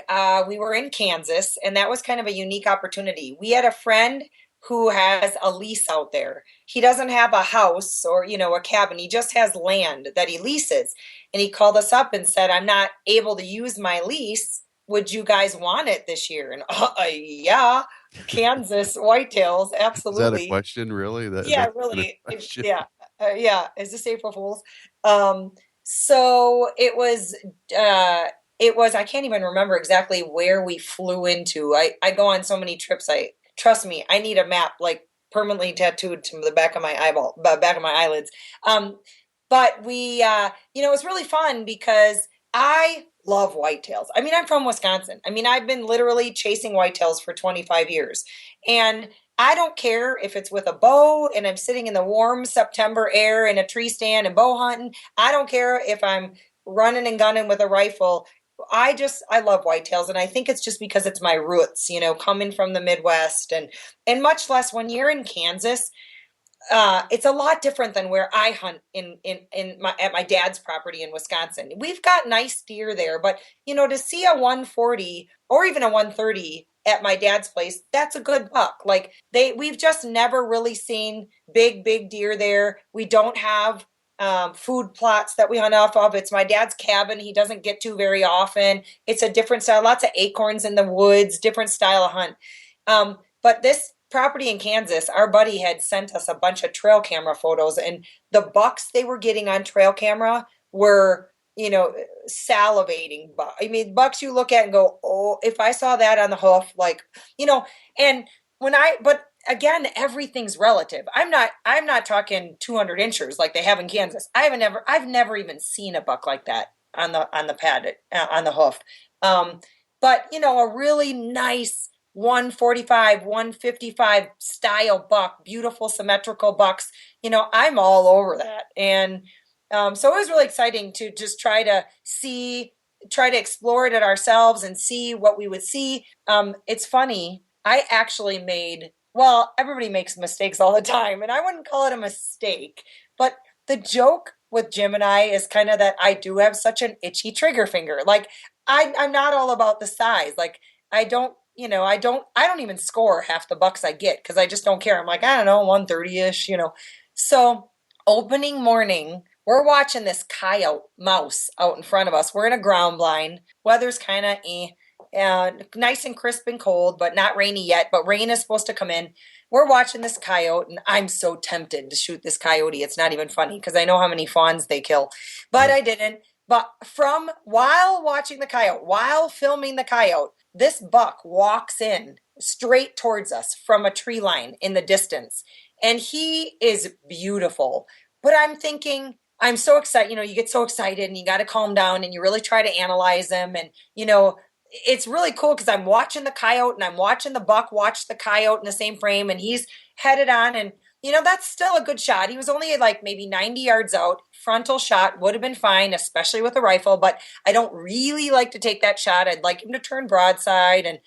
we were in Kansas, and that was kind of a unique opportunity. We had a friend who has a lease out there. He doesn't have a house or, a cabin. He just has land that he leases. And he called us up and said, I'm not able to use my lease. Would you guys want it this year? And yeah, Kansas whitetails, absolutely. Is that a question, really? Yeah, really. Yeah. Is this April Fool's? So it was, I can't even remember exactly where we flew into. I go on so many trips. Trust me, I need a map like permanently tattooed to the back of my back of my eyelids. But we, it was really fun because I love whitetails. I mean, I'm from Wisconsin. I mean, I've been literally chasing whitetails for 25 years. And I don't care if it's with a bow and I'm sitting in the warm September air in a tree stand and bow hunting. I don't care if I'm running and gunning with a rifle. I love whitetails, and I think it's just because it's my roots, coming from the Midwest, and much less when you're in Kansas. It's a lot different than where I hunt at my dad's property in Wisconsin. We've got nice deer there, but to see a 140 or even a 130 at my dad's place, that's a good buck. Like we've just never really seen big deer there. We don't have food plots that we hunt off of. It's my dad's cabin. He doesn't get to very often. It's a different style, lots of acorns in the woods, different style of hunt. But this property in Kansas, our buddy had sent us a bunch of trail camera photos, and the bucks they were getting on trail camera were, salivating. I mean, bucks you look at and go, oh, if I saw that on the hoof, and but again, everything's relative. I'm not talking 200 inchers like they have in Kansas. I've never even seen a buck like that on the pad, on the hoof. But a really nice 145, 155 style buck, beautiful symmetrical bucks. I'm all over that. And so it was really exciting to just try to explore it ourselves and see what we would see. It's funny. I actually everybody makes mistakes all the time, and I wouldn't call it a mistake, but the joke with Jim and I is kind of that I do have such an itchy trigger finger. Like I'm not all about the size. Like I don't even score half the bucks I get because I just don't care. I'm like, I don't know, 130-ish, So opening morning, we're watching this coyote mouse out in front of us. We're in a ground blind. Weather's kind of nice and crisp and cold, but not rainy yet. But rain is supposed to come in. We're watching this coyote, and I'm so tempted to shoot this coyote. It's not even funny because I know how many fawns they kill, but I didn't. But while watching the coyote, while filming the coyote, this buck walks in straight towards us from a tree line in the distance, and he is beautiful. But I'm thinking, I'm so excited. You get so excited, and you got to calm down, and you really try to analyze him, and it's really cool because I'm watching the coyote and I'm watching the buck watch the coyote in the same frame, and he's headed on, and that's still a good shot. He was only like maybe 90 yards out. Frontal shot would have been fine, especially with a rifle, but I don't really like to take that shot. I'd like him to turn broadside, and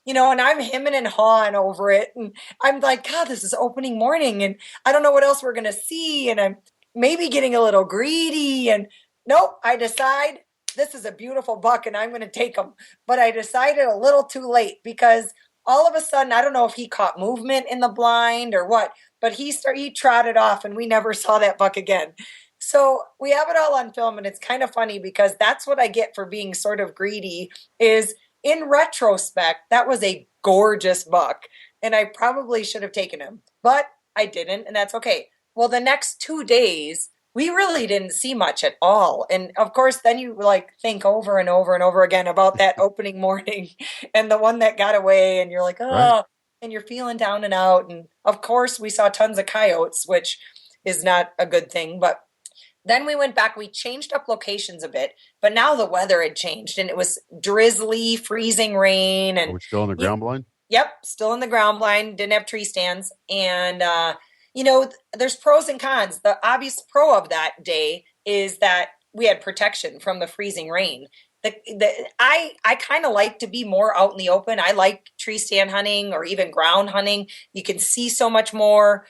and I'm hemming and hawing over it, and I'm like, God, this is opening morning, and I don't know what else we're gonna see, and I'm maybe getting a little greedy, and nope, I decide this is a beautiful buck and I'm going to take him. But I decided a little too late because all of a sudden, I don't know if he caught movement in the blind or what, but he trotted off and we never saw that buck again. So we have it all on film, and it's kind of funny because that's what I get for being sort of greedy is in retrospect, that was a gorgeous buck and I probably should have taken him, but I didn't, and that's okay. Well, the next 2 days, we really didn't see much at all. And of course, then you think over and over and over again about that opening morning and the one that got away, and you're like, oh, right. And you're feeling down and out. And of course, we saw tons of coyotes, which is not a good thing. But then we went back, we changed up locations a bit, but now the weather had changed and it was drizzly, freezing rain. And we're still in the ground blind? Yep, still in the ground blind, didn't have tree stands. And, there's pros and cons. The obvious pro of that day is that we had protection from the freezing rain. I kind of like to be more out in the open. I like tree stand hunting or even ground hunting. You can see so much more.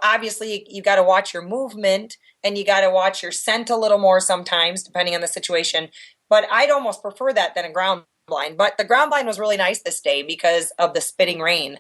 Obviously you got to watch your movement and you got to watch your scent a little more sometimes, depending on the situation. But I'd almost prefer that than a ground blind. But the ground blind was really nice this day because of the spitting rain.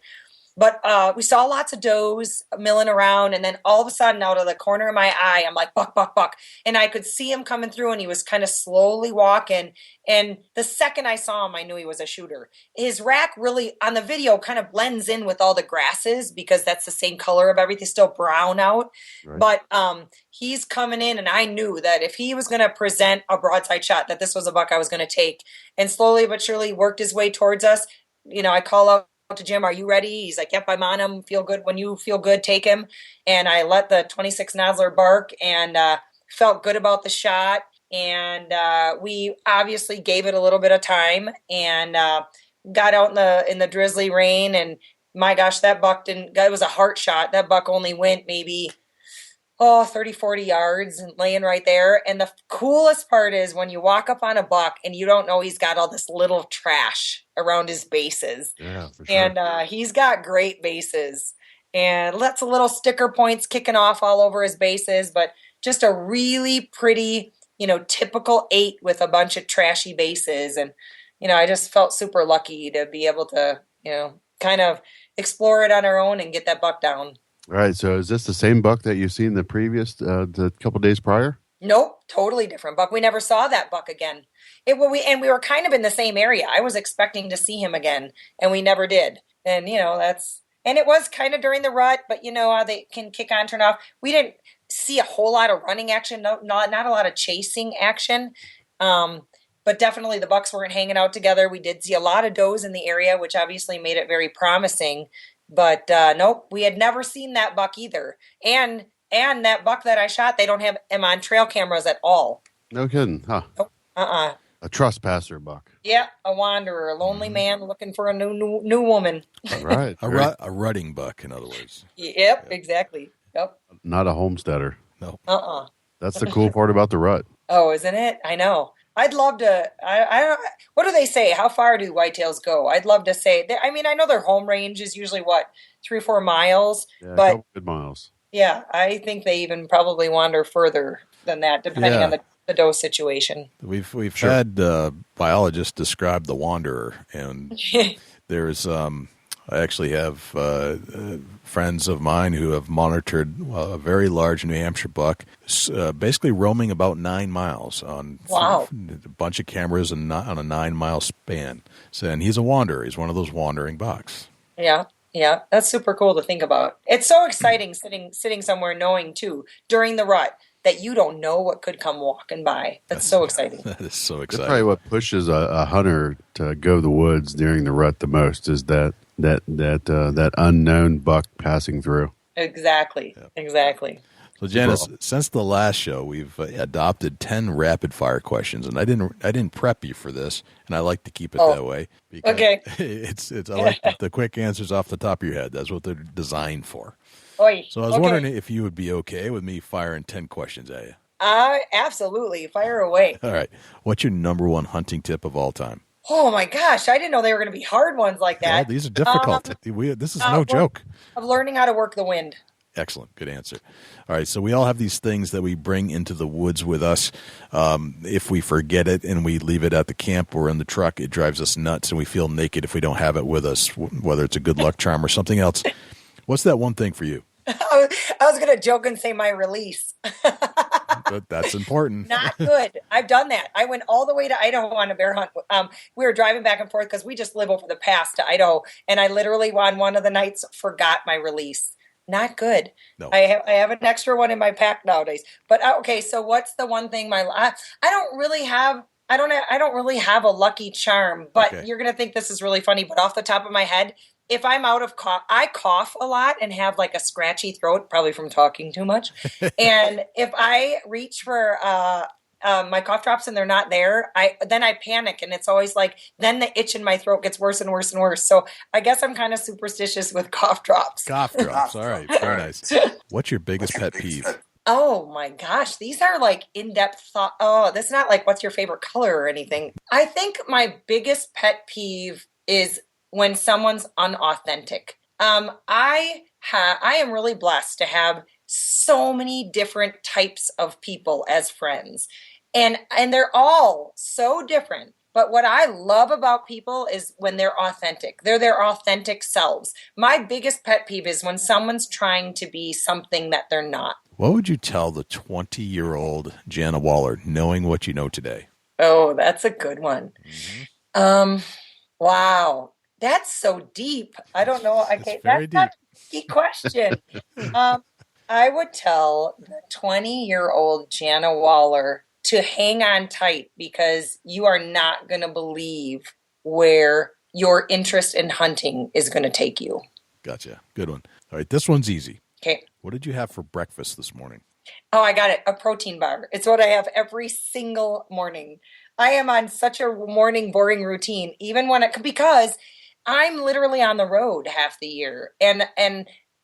But we saw lots of does milling around, and then all of a sudden, out of the corner of my eye, I'm like, buck, buck, buck. And I could see him coming through, and he was kind of slowly walking. And the second I saw him, I knew he was a shooter. His rack really, on the video, kind of blends in with all the grasses because that's the same color of everything, still brown out. Right. But he's coming in, and I knew that if he was going to present a broadside shot, that this was a buck I was going to take. And slowly but surely worked his way towards us. I call out to Jim, are you ready? He's like, yep, I'm on him. Feel good. When you feel good, take him. And I let the 26 nozzler bark and felt good about the shot. And we obviously gave it a little bit of time and got out in the drizzly rain. And my gosh, that buck it was a heart shot. That buck only went maybe 30, 40 yards and laying right there. And the coolest part is when you walk up on a buck and you don't know he's got all this little trash around his bases. Yeah, for sure. And he's got great bases and lots of little sticker points kicking off all over his bases, but just a really pretty, typical 8 with a bunch of trashy bases. And, I just felt super lucky to be able to, kind of explore it on our own and get that buck down. All right, so is this the same buck that you've seen the couple days prior? Nope, totally different buck. We never saw that buck again. We were kind of in the same area. I was expecting to see him again, and we never did. And and it was kind of during the rut, but how they can kick on, turn off. We didn't see a whole lot of running action, not a lot of chasing action. But definitely the bucks weren't hanging out together. We did see a lot of does in the area, which obviously made it very promising. But nope, we had never seen that buck either. And that buck that I shot, they don't have him on trail cameras at all. No kidding, huh? Nope. A trespasser buck. Yeah, a wanderer, a lonely man looking for a new woman. Right. A rutting buck, in other words. Yep, exactly. Yep. Not a homesteader. No. That's the cool part about the rut. Oh, isn't it? I know. I'd love to. I don't. What do they say? How far do whitetails go? I'd love to say. I know their home range is usually 3 or 4 miles. Yeah, but a couple good miles. Yeah, I think they even probably wander further than that, depending on the doe situation. We've had biologists describe the wanderer, and there's I actually have friends of mine who have monitored a very large New Hampshire buck, basically roaming about 9 miles on a bunch of cameras and on a 9-mile span. And he's a wanderer. He's one of those wandering bucks. Yeah. Yeah, that's super cool to think about. It's so exciting sitting somewhere knowing, too, during the rut, that you don't know what could come walking by. That's so exciting. That is so exciting. That's probably what pushes a hunter to go the woods during the rut the most is that unknown buck passing through. Exactly. Yeah. Exactly. So, Janice, since the last show, we've adopted 10 rapid-fire questions, and I didn't prep you for this, and I like to keep it that way. Because okay. I like the quick answers off the top of your head. That's what they're designed for. Oy. So I was wondering if you would be okay with me firing 10 questions at you. Absolutely. Fire away. All right. What's your number one hunting tip of all time? Oh, my gosh. I didn't know they were going to be hard ones like that. Well, these are difficult. This is no joke. Of learning how to work the wind. Excellent. Good answer. All right. So we all have these things that we bring into the woods with us. If we forget it and we leave it at the camp or in the truck, it drives us nuts and we feel naked if we don't have it with us, whether it's a good luck charm or something else. What's that one thing for you? I was going to joke and say my release. But that's important. Not good. I've done that. I went all the way to Idaho on a bear hunt. We were driving back and forth because we just live over the pass to Idaho. And I literally, on one of the nights, forgot my release. Not good. No. I have an extra one in my pack nowadays. But okay, so what's the one thing I don't really have a lucky charm, but You're going to think this is really funny, but off the top of my head, if I'm out of cough, I cough a lot and have like a scratchy throat, probably from talking too much. And if I reach for my cough drops and they're not there, then I panic, and it's always like, then the itch in my throat gets worse and worse and worse. So I guess I'm kind of superstitious with cough drops. Cough drops. All right. Very nice. What's your biggest pet peeve? Oh my gosh, these are like in-depth thought. Oh, this is not like what's your favorite color or anything. I think my biggest pet peeve is when someone's unauthentic. I am really blessed to have so many different types of people as friends. And they're all so different. But what I love about people is when they're authentic. They're their authentic selves. My biggest pet peeve is when someone's trying to be something that they're not. What would you tell the 20-year-old Jana Waller, knowing what you know today? Oh, that's a good one. Wow. That's so deep. I don't know. Okay, very that's not a tricky question. I would tell the 20-year-old Jana Waller to hang on tight because you are not going to believe where your interest in hunting is going to take you. Gotcha. Good one. All right, this one's easy. Okay. What did you have for breakfast this morning? Oh, I got it. A protein bar. It's what I have every single morning. I am on such a morning boring routine, even when because I'm literally on the road half the year, and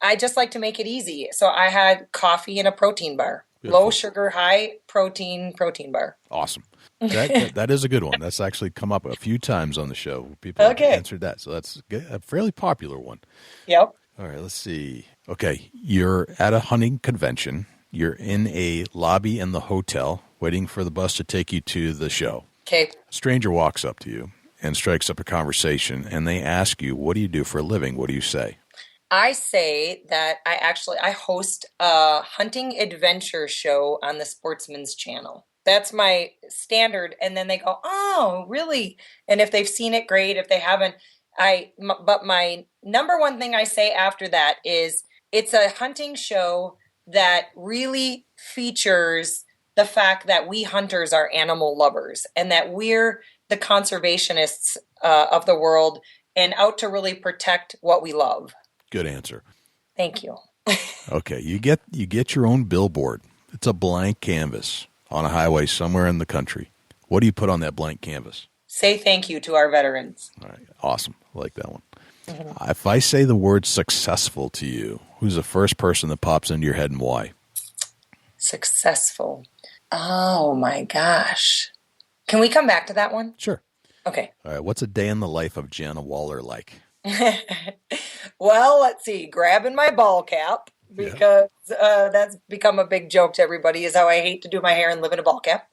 I just like to make it easy. So I had coffee and a protein bar. Beautiful. Low sugar, high protein bar. Awesome. That is a good one. That's actually come up a few times on the show. People have answered that. So that's a fairly popular one. Yep. All right, let's see. Okay, you're at a hunting convention. You're in a lobby in the hotel waiting for the bus to take you to the show. Okay. A stranger walks up to you and strikes up a conversation, and they ask you, what do you do for a living? What do you say? I say that I host a hunting adventure show on the Sportsman's Channel. That's my standard. And then they go, oh, really? And if they've seen it, great. If they haven't, but my number one thing I say after that is it's a hunting show that really features the fact that we hunters are animal lovers and that we're the conservationists of the world and out to really protect what we love. Good answer. Thank you. Okay, you get your own billboard. It's a blank canvas on a highway somewhere in the country. What do you put on that blank canvas? Say thank you to our veterans. All right, awesome. I like that one. Mm-hmm. If I say the word successful to you, who's the first person that pops into your head and why? Successful. Oh my gosh. Can we come back to that one? Sure. Okay. All right, what's a day in the life of Jana Waller like? Well, let's see. Grabbing my ball cap because that's become a big joke to everybody is how I hate to do my hair and live in a ball cap.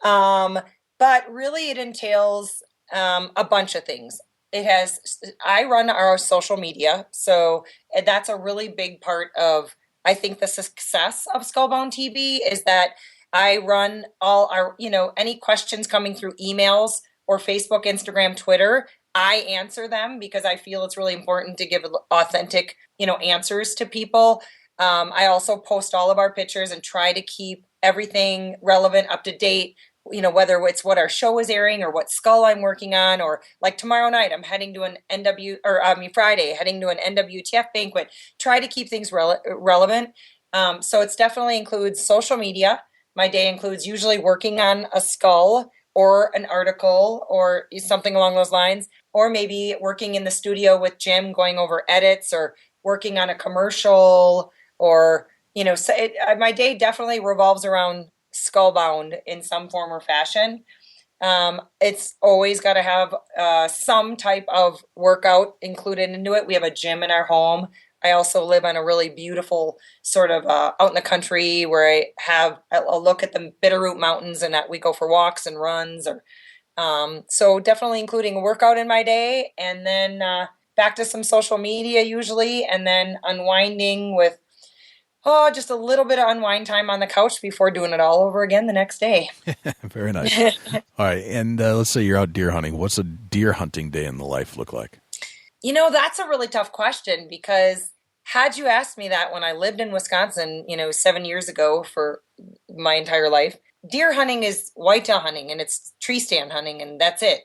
But really it entails a bunch of things. I run our social media, so that's a really big part of, I think, the success of Skullbound TV is that I run all our, any questions coming through emails or Facebook, Instagram, Twitter. I answer them because I feel it's really important to give authentic, answers to people. I also post all of our pictures and try to keep everything relevant, up to date, whether it's what our show is airing or what skull I'm working on, or like tomorrow night, I'm heading to Friday, heading to an NWTF banquet, try to keep things relevant. So it's definitely includes social media. My day includes usually working on a skull or an article or something along those lines, or maybe working in the studio with Jim, going over edits or working on a commercial or, my day definitely revolves around Skullbound in some form or fashion. It's always got to have some type of workout included into it. We have a gym in our home. I also live on a really beautiful sort of out in the country where I have a look at the Bitterroot Mountains and that we go for walks and runs. So definitely including a workout in my day, and then back to some social media usually, and then unwinding with just a little bit of unwind time on the couch before doing it all over again the next day. Very nice. All right, and let's say you're out deer hunting. What's a deer hunting day in the life look like? That's a really tough question because had you asked me that when I lived in Wisconsin, 7 years ago for my entire life, deer hunting is whitetail hunting and it's tree stand hunting and that's it.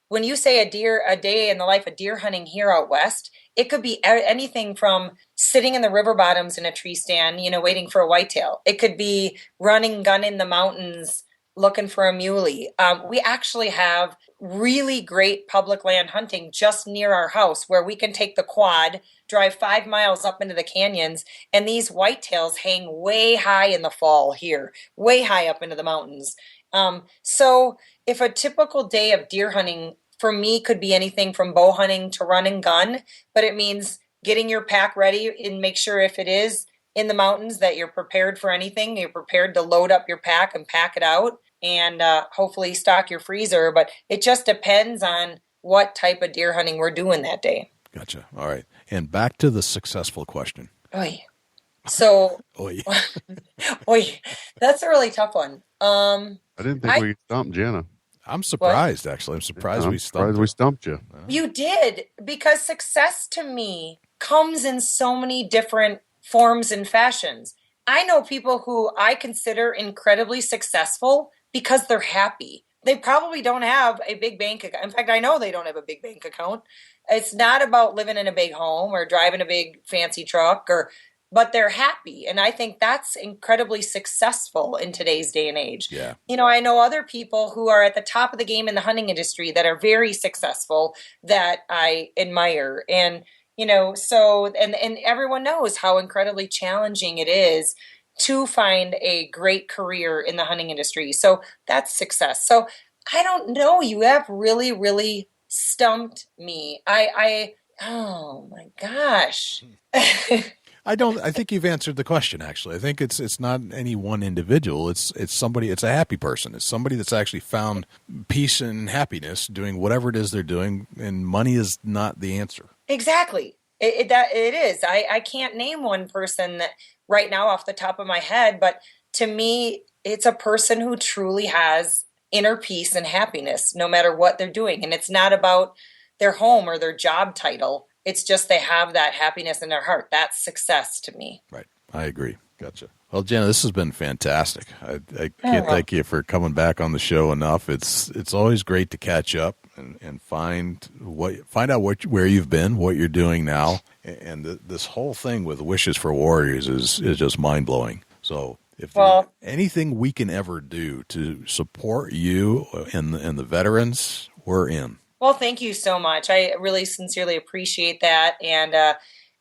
When you say a day in the life of deer hunting here out west, it could be anything from sitting in the river bottoms in a tree stand, waiting for a whitetail. It could be running gun in the mountains looking for a muley. We actually have really great public land hunting just near our house where we can take the quad, drive 5 miles up into the canyons, and these whitetails hang way high in the fall here, way high up into the mountains. So if a typical day of deer hunting for me could be anything from bow hunting to run and gun, but it means getting your pack ready and make sure if it is in the mountains that you're prepared for anything. You're prepared to load up your pack and pack it out and hopefully stock your freezer. But it just depends on what type of deer hunting we're doing that day. Gotcha. All right. And back to the successful question. Oy. So, Oy. Oy, that's a really tough one. I didn't think we stumped Jana. I'm surprised, actually. I'm surprised we stumped you. You did, because success to me comes in so many different forms and fashions. I know people who I consider incredibly successful because they're happy. They probably don't have a big bank account. In fact, I know they don't have a big bank account. It's not about living in a big home or driving a big fancy truck, but they're happy. And I think that's incredibly successful in today's day and age. Yeah. I know other people who are at the top of the game in the hunting industry that are very successful that I admire. And so everyone knows how incredibly challenging it is to find a great career in the hunting industry. So that's success. So I don't know. You have really, really stumped me. Oh my gosh. I think you've answered the question, actually. I think it's not any one individual. It's somebody, it's a happy person. It's somebody that's actually found peace and happiness doing whatever it is they're doing, and money is not the answer. Exactly. It is. I can't name one person that right now off the top of my head, but to me, it's a person who truly has inner peace and happiness no matter what they're doing. And it's not about their home or their job title. It's just they have that happiness in their heart. That's success to me. Right. I agree. Gotcha. Well, Jana, this has been fantastic. I can't thank you for coming back on the show enough. It's always great to catch up and find out where you've been, what you're doing now, and this whole thing with Wishes for Warriors is just mind blowing. So if there's anything we can ever do to support you and the veterans, we're in. Well, thank you so much. I really sincerely appreciate that. And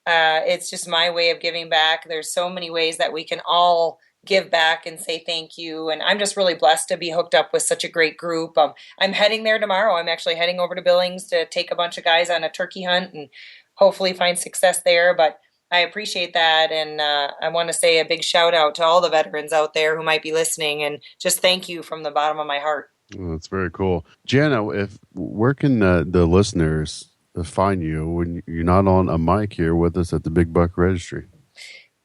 it's just my way of giving back. There's so many ways that we can all give back and say thank you. And I'm just really blessed to be hooked up with such a great group. I'm heading there tomorrow. I'm actually heading over to Billings to take a bunch of guys on a turkey hunt and hopefully find success there. But I appreciate that. And I want to say a big shout out to all the veterans out there who might be listening, and just thank you from the bottom of my heart. Well, that's very cool. Jana, where can the listeners find you when you're not on a mic here with us at the Big Buck Registry?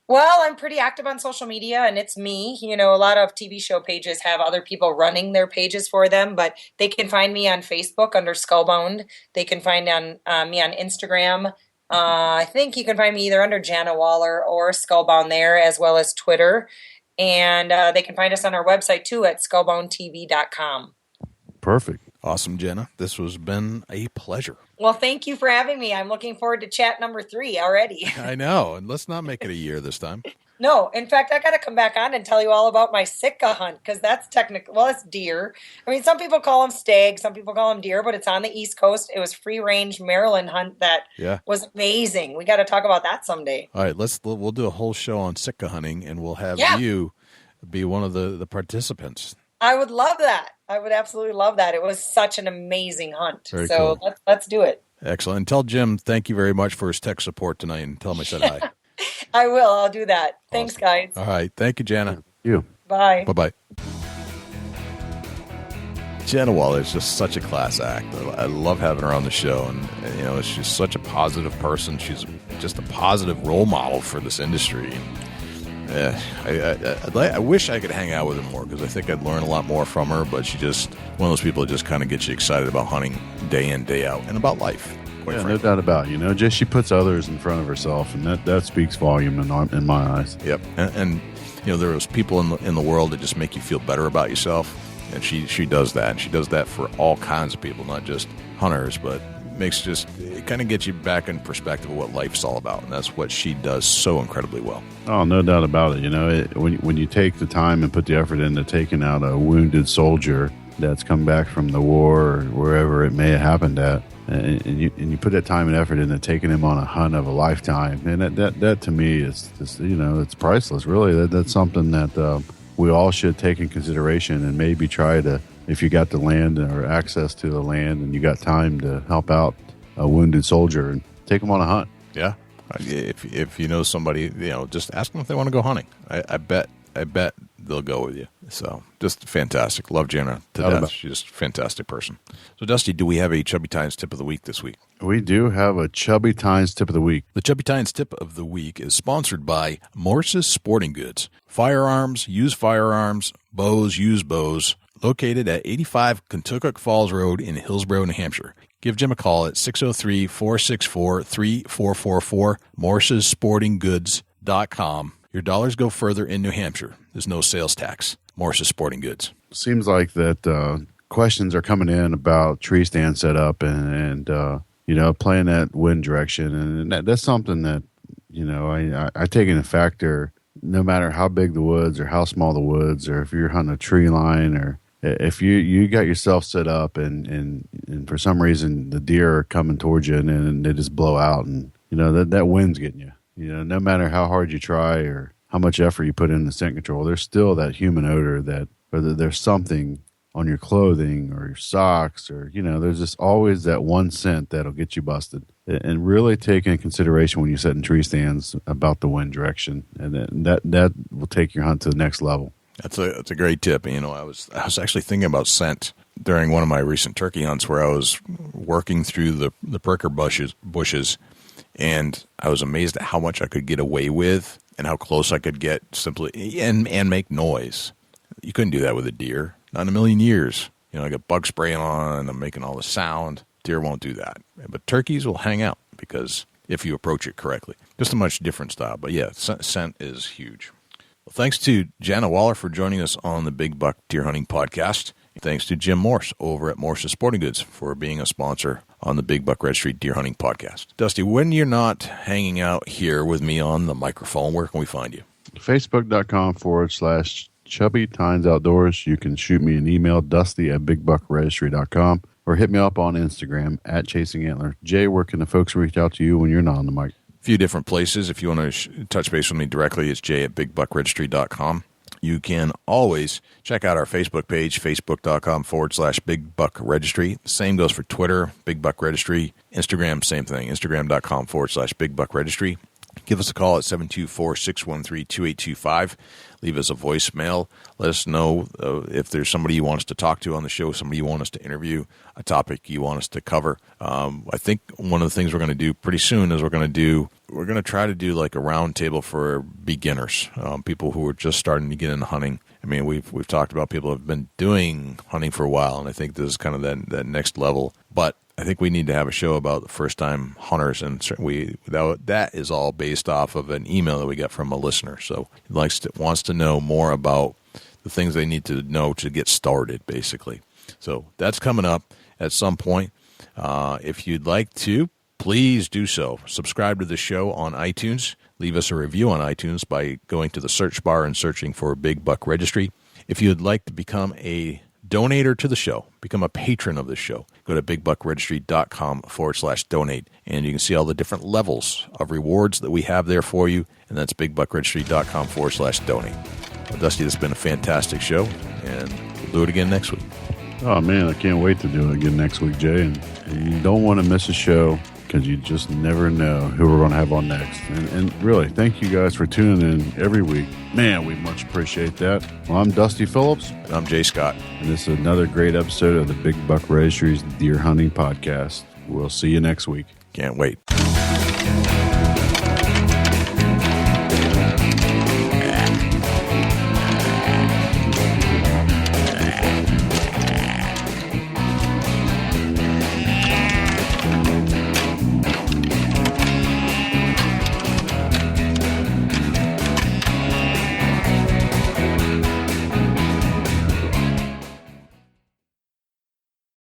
Well, I'm pretty active on social media, and it's me. A lot of TV show pages have other people running their pages for them, but they can find me on Facebook under Skullbound. They can find me on Instagram. I think you can find me either under Jana Waller or Skullbound there, as well as Twitter. And they can find us on our website, too, at skullboundtv.com. Perfect. Awesome, Jana. This has been a pleasure. Well, thank you for having me. I'm looking forward to chat number 3 already. I know. And let's not make it a year this time. No. In fact, I got to come back on and tell you all about my Sitka hunt, because that's technical. Well, it's deer. I mean, some people call them stag, some people call them deer, but it's on the East Coast. It was free-range Maryland hunt that was amazing. We got to talk about that someday. All right. We'll do a whole show on Sitka hunting, and we'll have you be one of the participants. I would love that. I would absolutely love that. It was such an amazing hunt. Very cool. Let's do it. Excellent. And tell Jim thank you very much for his tech support tonight, and tell him I said hi. I will. I'll do that. Awesome. Thanks, guys. All right. Thank you, Jana. Thank you. Bye. Bye-bye. Jana Waller is just such a class act. I love having her on the show, and she's such a positive person. She's just a positive role model for this industry. I wish I could hang out with her more, because I think I'd learn a lot more from her, but she's just one of those people that just kind of gets you excited about hunting day in, day out, and about life. No doubt about it. Just she puts others in front of herself, and that speaks volume in my eyes. Yep. And there was people in the world that just make you feel better about yourself, and she does that. And she does that for all kinds of people, not just hunters, but it kind of gets you back in perspective of what life's all about, and that's what she does so incredibly well. Oh, no doubt about it. You know, when you take the time and put the effort into taking out a wounded soldier that's come back from the war or wherever it may have happened at, and you put that time and effort into taking him on a hunt of a lifetime, and that to me is just, you know, it's priceless. Really, that's something that we all should take in consideration, and maybe try to, if you got the land or access to the land and you got time to help out a wounded soldier, and take them on a hunt. Yeah. If you know somebody, you know, just ask them if they want to go hunting. I bet they'll go with you. So just fantastic. Love Jana to death. She's just a fantastic person. So Dusty, do we have a Chubby Tines tip of the week this week? We do have a Chubby Tines tip of the week. The Chubby Tines tip of the week is sponsored by Morse's Sporting Goods. Firearms, used firearms, bows, used bows, located at 85 Kentucky Falls Road in Hillsborough, New Hampshire. Give Jim a call at 603-464-3444, morsessportinggoods.com. Your dollars go further in New Hampshire. There's no sales tax. Morse's Sporting Goods. Seems like that questions are coming in about tree stand setup and you know, playing that wind direction. And that's something that, you know, I take into factor no matter how big the woods or how small the woods, or if you're hunting a tree line, or if you got yourself set up and for some reason the deer are coming towards you and they just blow out, and, you know, that wind's getting you. You know, no matter how hard you try or how much effort you put in the scent control, there's still that human odor that, whether there's something on your clothing or your socks, or, you know, there's just always that one scent that'll get you busted. And really take into consideration when you set in tree stands about the wind direction, and that will take your hunt to the next level. That's a great tip. You know, I was actually thinking about scent during one of my recent turkey hunts where I was working through the pricker bushes, and I was amazed at how much I could get away with and how close I could get simply and make noise. You couldn't do that with a deer, not in a million years. You know, I got bug spray on and I'm making all the sound. Deer won't do that, but turkeys will hang out because if you approach it correctly. Just a much different style, but yeah, scent is huge. Well, thanks to Jana Waller for joining us on the Big Buck Deer Hunting Podcast. Thanks to Jim Morse over at Morse's Sporting Goods for being a sponsor on the Big Buck Registry Deer Hunting Podcast. Dusty, when you're not hanging out here with me on the microphone, where can we find you? Facebook.com/Chubby Tines Outdoors. You can shoot me an email, dusty@bigbuckregistry.com, or hit me up on Instagram @ChasingAntler. Jay, where can the folks reach out to you when you're not on the mic? A few different places. If you want to touch base with me directly, it's jay@bigbuckregistry.com. You can always check out our Facebook page, facebook.com/Big Buck Registry. Same goes for Twitter, Big Buck Registry. Instagram, same thing, instagram.com/Big Buck Registry. Give us a call at 724-613-2825. Leave us a voicemail. Let us know if there's somebody you want us to talk to on the show, somebody you want us to interview, a topic you want us to cover. I think one of the things we're going to do pretty soon is we're going to try to do like a round table for beginners, people who are just starting to get into hunting. I mean, we've talked about people who have been doing hunting for a while, and I think this is kind of that next level. But I think we need to have a show about the first-time hunters, and that is all based off of an email that we got from a listener. So he wants to know more about the things they need to know to get started, basically. So that's coming up at some point. If you'd like to, please do so. Subscribe to the show on iTunes. Leave us a review on iTunes by going to the search bar and searching for Big Buck Registry. If you'd like to become a donator to the show, become a patron of the show, go to bigbuckregistry.com/donate, and you can see all the different levels of rewards that we have there for you, and that's bigbuckregistry.com/donate. Well, Dusty, this has been a fantastic show, and we'll do it again next week. Oh, man, I can't wait to do it again next week, Jay, and you don't want to miss a show, because you just never know who we're going to have on next. And really, thank you guys for tuning in every week. Man, we much appreciate that. Well, I'm Dusty Phillips. And I'm Jay Scott. And this is another great episode of the Big Buck Registry's Deer Hunting Podcast. We'll see you next week. Can't wait.